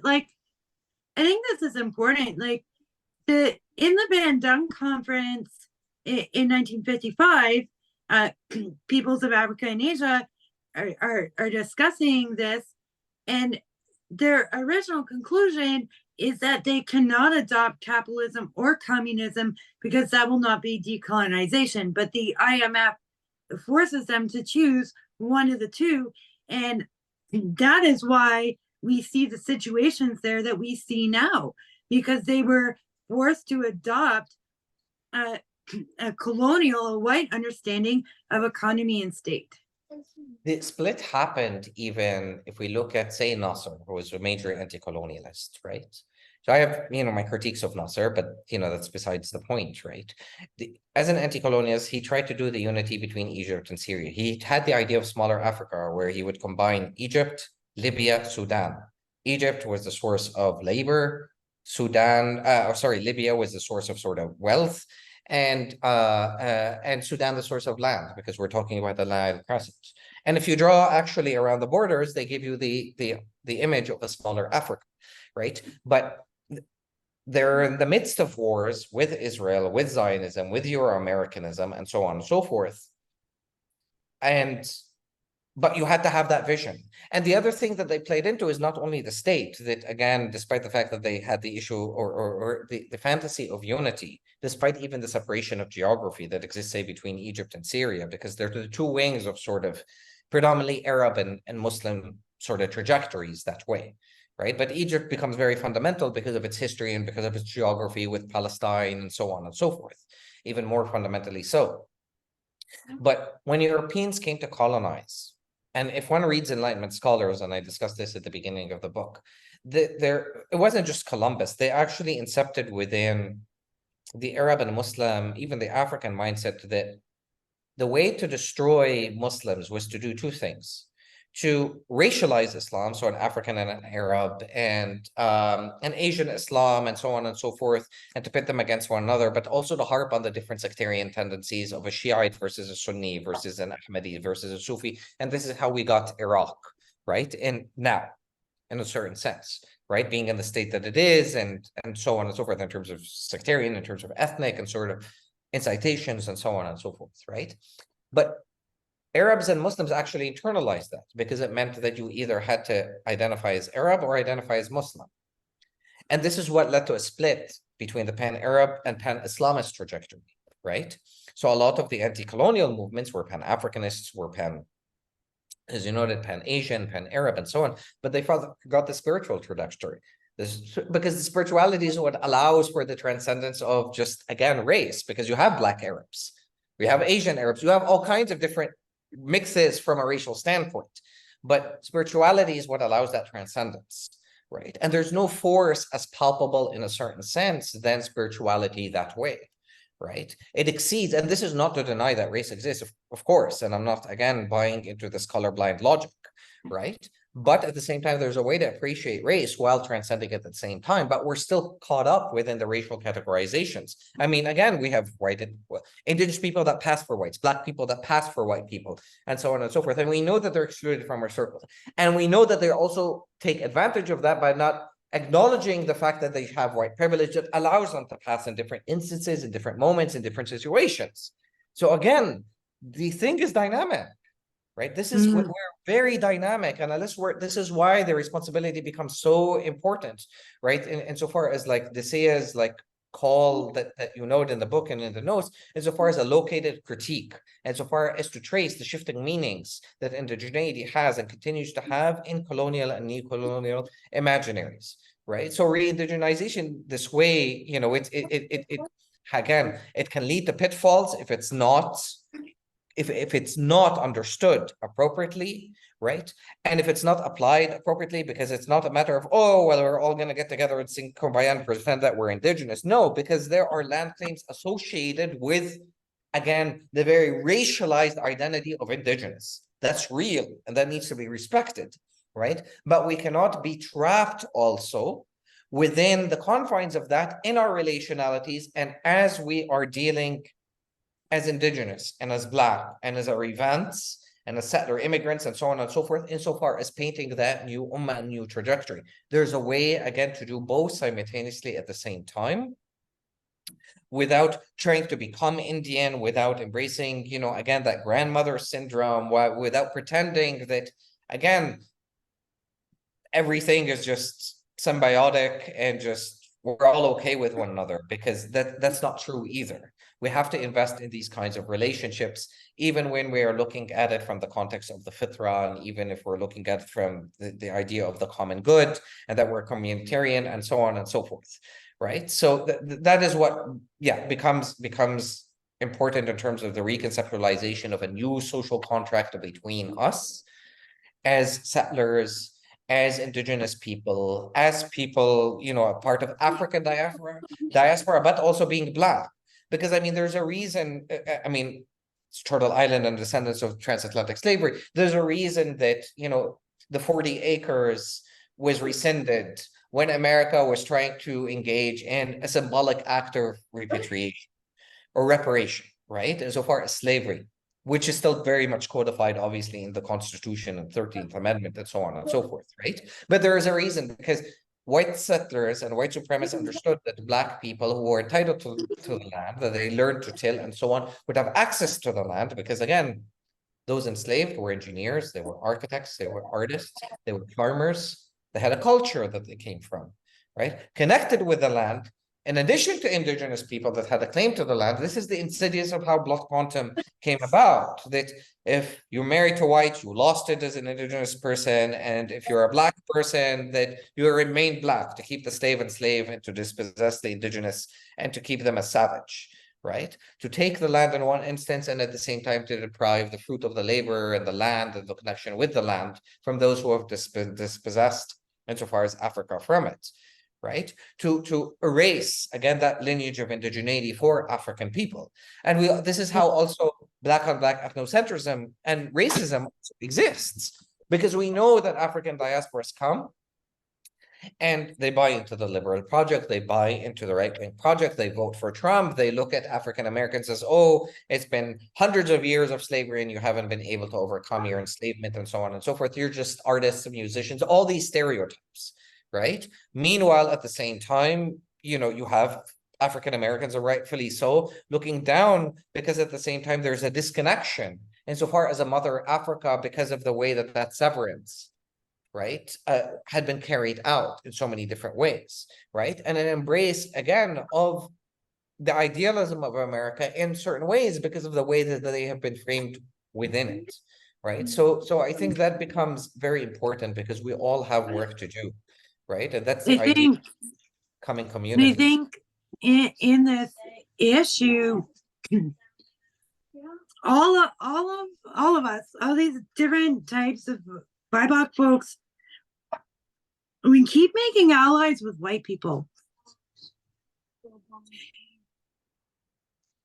important. Like in the Bandung Conference in 1955, peoples of Africa and Asia are discussing this, and their original conclusion is that they cannot adopt capitalism or communism because that will not be decolonization. But the IMF forces them to choose one of the two, and that is why we see the situations there that we see now, because they were forced to adopt a colonial, a white understanding of economy and state. The split happened even if we look at, say, Nasser, who was a major anti-colonialist, right? So I have, you know, my critiques of Nasser, but, you know, that's besides the point, right? As an anti-colonialist, he tried to do the unity between Egypt and Syria. He had the idea of smaller Africa, where he would combine Egypt, Libya, Sudan. Egypt was the source of labor. Libya was the source of sort of wealth, and Sudan the source of land, because we're talking about the Nile Crescent. And if you draw actually around the borders, they give you the image of a smaller Africa, right? But they're in the midst of wars with Israel, with Zionism, with Euro-Americanism, and so on and so forth. But you had to have that vision. And the other thing that they played into is not only the state, that again, despite the fact that they had the issue or the fantasy of unity, despite even the separation of geography that exists, say, between Egypt and Syria, because they're the two wings of sort of predominantly Arab and Muslim sort of trajectories that way, right? But Egypt becomes very fundamental because of its history and because of its geography with Palestine and so on and so forth, even more fundamentally so. But when Europeans came to colonize, and if one reads Enlightenment scholars, and I discussed this at the beginning of the book, it wasn't just Columbus. They actually incepted within the Arab and Muslim, even the African mindset, that the way to destroy Muslims was to do two things: to racialize Islam, so an African and an Arab, and an Asian Islam, and so on and so forth, and to pit them against one another, but also to harp on the different sectarian tendencies of a Shiite versus a Sunni versus an Ahmadi versus a Sufi. And this is how we got Iraq, right? And now, in a certain sense, right? Being in the state that it is, and so on and so forth, in terms of sectarian, in terms of ethnic, and sort of incitations, and so on and so forth, right? But Arabs and Muslims actually internalized that, because it meant that you either had to identify as Arab or identify as Muslim. And this is what led to a split between the pan-Arab and pan-Islamist trajectory, right? So a lot of the anti-colonial movements were pan-Africanists, were as you noted, pan-Asian, pan-Arab, and so on, but they forgot the spiritual trajectory. Because the spirituality is what allows for the transcendence of just, again, race, because you have Black Arabs, we have Asian Arabs, you have all kinds of different mixes from a racial standpoint, but spirituality is what allows that transcendence, right? And there's no force as palpable in a certain sense than spirituality that way, right? It exceeds, and this is not to deny that race exists, of course, and I'm not, again, buying into this colorblind logic, right? But at the same time, there's a way to appreciate race while transcending it at the same time, but we're still caught up within the racial categorizations. I mean, again, we have indigenous people that pass for whites, Black people that pass for white people, and so on and so forth. And we know that they're excluded from our circles. And we know that they also take advantage of that by not acknowledging the fact that they have white privilege that allows them to pass in different instances, in different moments, in different situations. So again, the thing is dynamic. right? This is what we're very dynamic, and this is why the responsibility becomes so important, right? Insofar as like Desea's like call that you note in the book and in the notes, insofar as a located critique, insofar as to trace the shifting meanings that indigeneity has and continues to have in colonial and neo-colonial imaginaries, right? So re-indigenization this way, you know, it again, it can lead to pitfalls if it's not understood appropriately, right? And if it's not applied appropriately, because it's not a matter of, oh, well, we're all going to get together and sing Kumbaya and pretend that we're indigenous. No, because there are land claims associated with, again, the very racialized identity of indigenous. That's real, and that needs to be respected, right? But we cannot be trapped also within the confines of that in our relationalities, and as we are dealing as indigenous and as Black and as our events and as settler immigrants and so on and so forth, insofar as painting that new ummah, new trajectory. There's a way, again, to do both simultaneously at the same time without trying to become Indian, without embracing, you know, again, that grandmother syndrome, without pretending that, again, everything is just symbiotic and just we're all okay with one another, because that's not true either. We have to invest in these kinds of relationships, even when we are looking at it from the context of the fitra, and even if we're looking at it from the idea of the common good, and that we're communitarian, and so on and so forth, right? So that is what, yeah, becomes important in terms of the reconceptualization of a new social contract between us as settlers, as indigenous people, as people, you know, a part of African diaspora, but also being Black. Because I mean, there's a reason, I mean, it's Turtle Island and descendants of transatlantic slavery. There's a reason that, you know, the 40 acres was rescinded when America was trying to engage in a symbolic act of repatriation or reparation, right? Insofar as slavery, which is still very much codified, obviously, in the Constitution and 13th Amendment and so on and so forth, right? But there is a reason, because white settlers and white supremacists understood that Black people who were entitled to the land, that they learned to till and so on, would have access to the land, because again, those enslaved were engineers, they were architects, they were artists, they were farmers, they had a culture that they came from, right? Connected with the land. In addition to indigenous people that had a claim to the land, this is the insidious of how blood quantum came about, that if you're married to white, you lost it as an indigenous person, and if you're a Black person, that you remain Black to keep the slave enslaved and to dispossess the indigenous and to keep them as savage, right? To take the land in one instance, and at the same time to deprive the fruit of the labor and the land and the connection with the land from those who have dispossessed, insofar as Africa, from it, right? To erase, again, that lineage of indigeneity for African people. And this is how also Black on Black ethnocentrism and racism exists, because we know that African diasporas come and they buy into the liberal project, they buy into the right-wing project, they vote for Trump, they look at African Americans as, oh, it's been hundreds of years of slavery and you haven't been able to overcome your enslavement and so on and so forth. You're just artists and musicians, all these stereotypes, right? Meanwhile, at the same time, you know, you have African Americans, are rightfully so, looking down, because at the same time, there's a disconnection insofar as a mother Africa, because of the way that severance, right, had been carried out in so many different ways, right? And an embrace, again, of the idealism of America in certain ways because of the way that they have been framed within it, right? So I think that becomes very important, because we all have work to do, right? And that's the idea of coming community. I think in this issue, all of us, all these different types of BIPOC folks, we keep making allies with white people.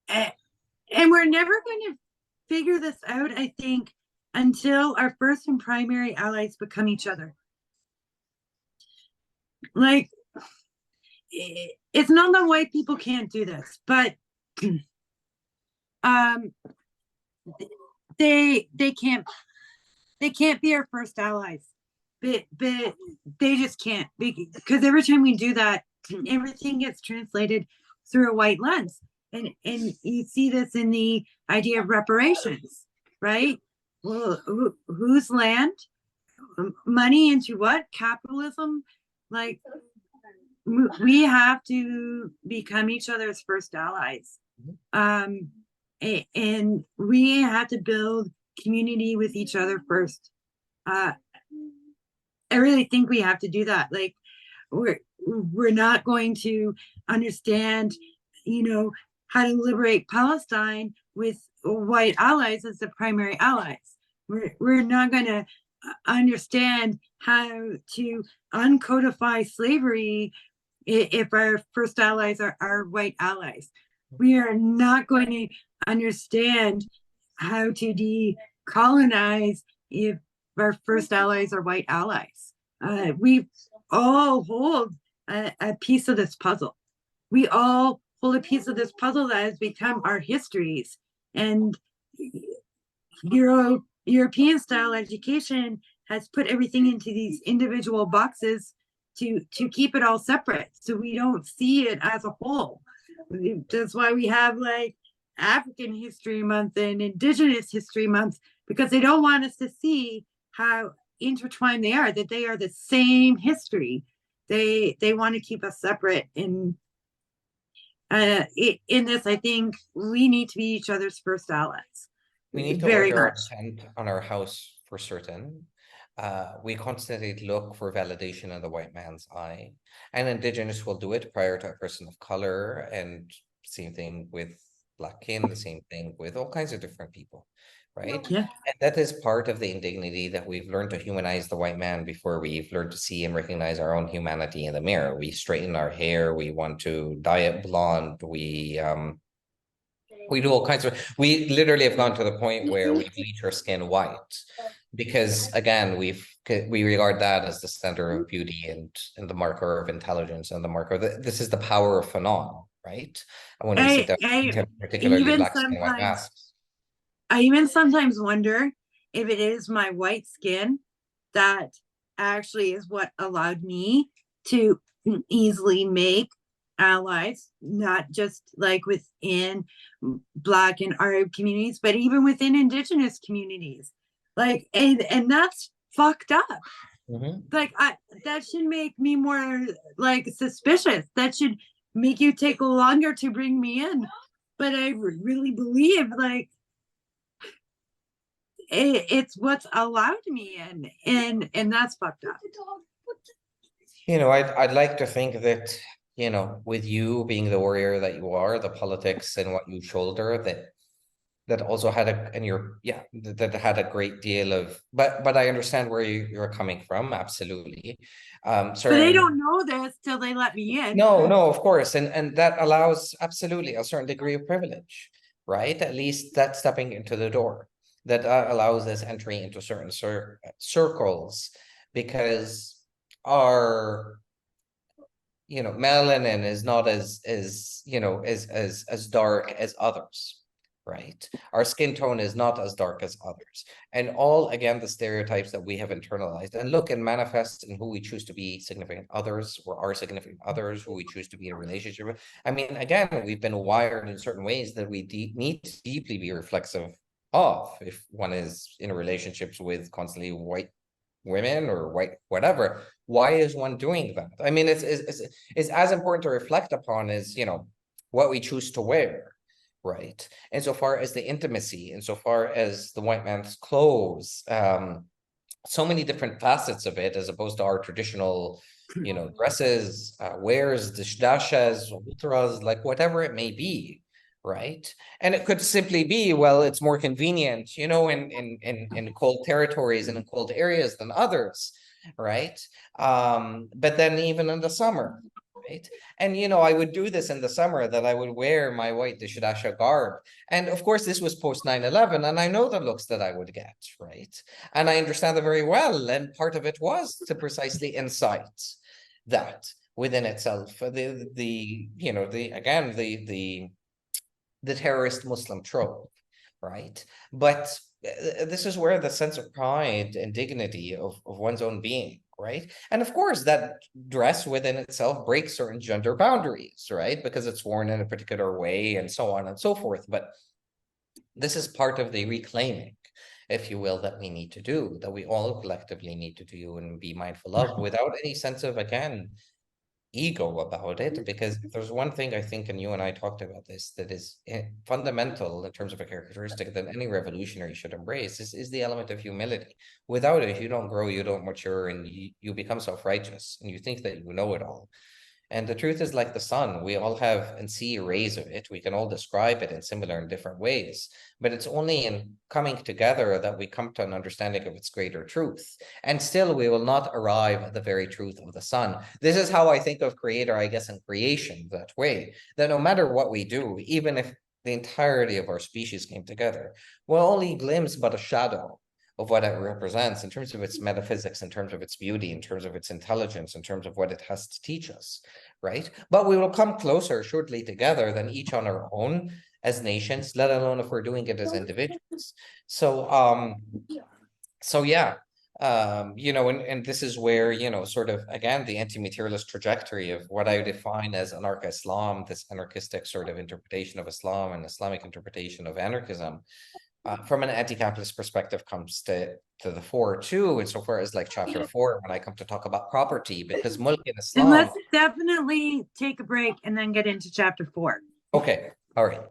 And we're never going to figure this out, I think, until our first and primary allies become each other. Like, it's not that white people can't do this, but they can't be our first allies. But they just can't, because every time we do that, everything gets translated through a white lens. And you see this in the idea of reparations, right? well, whose land? Money into what? Capitalism? Like, we have to become each other's first allies. And we have to build community with each other first. I really think we have to do that. Like, we're not going to understand, how to liberate Palestine with white allies as the primary allies. We're not going to understand how to uncodify slavery if our first allies are white allies. We are not going to understand how to decolonize if our first allies are white allies. We all hold a piece of this puzzle. We all hold a piece of this puzzle that has become our histories. And European style education has put everything into these individual boxes to keep it all separate, so we don't see it as a whole. That's why we have like African History Month and Indigenous History Month, because they don't want us to see how intertwined they are, that they are the same history. They want to keep us separate. And in this, I think we need to be each other's first allies. We need to Very order much. a tent on our house for certain. We constantly look for validation in the white man's eye, and Indigenous will do it prior to a person of color, and same thing with Black kin, the same thing with all kinds of different people, right? Yeah. And that is part of the indignity that we've learned to humanize the white man before we've learned to see and recognize our own humanity in the mirror. We straighten our hair, we want to dye it blonde, we do all kinds of, we literally have gone to the point where we bleach our skin white because again, we regard that as the center of beauty and the marker of intelligence and the marker that this is the power of Fanon, right? And when we see that particularly even black skin, white sometimes masks. I even sometimes wonder if it is my white skin that actually is what allowed me to easily make allies, not just like within Black and Arab communities, but even within Indigenous communities. Like, and that's fucked up. Like, that should make me more like suspicious. That should make you take longer to bring me in. But I really believe like it's what's allowed me in, and that's fucked up. I'd like to think that, with you being the warrior that you are, the politics and what you shoulder, that also had that had a great deal of, but I understand where you're coming from, absolutely. But they don't know this till they let me in. No, of course, and that allows absolutely a certain degree of privilege, right? At least that's stepping into the door. That allows this entry into certain circles, because our melanin is not as dark as others, right? Our skin tone is not as dark as others, and all again the stereotypes that we have internalized and look and manifest in who we choose to be significant others, or our significant others, who we choose to be in a relationship with. I mean, again, we've been wired in certain ways that we need to deeply be reflexive of. If one is in relationships with constantly white women or white whatever, why is one doing that? I mean, it's as important to reflect upon as what we choose to wear, right? Insofar as the intimacy, insofar as the white man's clothes, so many different facets of it, as opposed to our traditional dresses, wears, dishdashas, utras, like whatever it may be, right? And it could simply be, well, it's more convenient, in cold territories and in cold areas than others, right? But then even in the summer, right? And I would do this in the summer, that I would wear my white dishdasha garb. And of course, this was post 9/11, and I know the looks that I would get, right? And I understand it very well. And part of it was to precisely incite that within itself, the terrorist Muslim trope, right? But this is where the sense of pride and dignity of one's own being, right? And of course, that dress within itself breaks certain gender boundaries, right? Because it's worn in a particular way and so on and so forth. But this is part of the reclaiming. if you will, that we need to do, that we all collectively need to do and be mindful of, without any sense of, again, ego about it. Because if there's one thing I think, and you and I talked about this, that is fundamental in terms of a characteristic that any revolutionary should embrace, is the element of humility. Without it, you don't grow, you don't mature, and you become self-righteous, and you think that you know it all. And the truth is, like the sun, we all have and see rays of it. We can all describe it in similar and different ways, but it's only in coming together that we come to an understanding of its greater truth. And still, we will not arrive at the very truth of the sun. This is how I think of creator, I guess, and creation that way, that no matter what we do, even if the entirety of our species came together, we'll only glimpse but a shadow of what it represents in terms of its metaphysics, in terms of its beauty, in terms of its intelligence, in terms of what it has to teach us, right? But we will come closer shortly together than each on our own as nations, let alone if we're doing it as individuals. So yeah, and this is where, sort of, again, the anti-materialist trajectory of what I define as anarcha-Islam, this anarchistic sort of interpretation of Islam and Islamic interpretation of anarchism, from an anti-capitalist perspective, comes to the fore too, insofar as like chapter 4, when I come to talk about property, because mulk in And Islam. let's definitely take a break and then get into chapter 4. Okay, all right.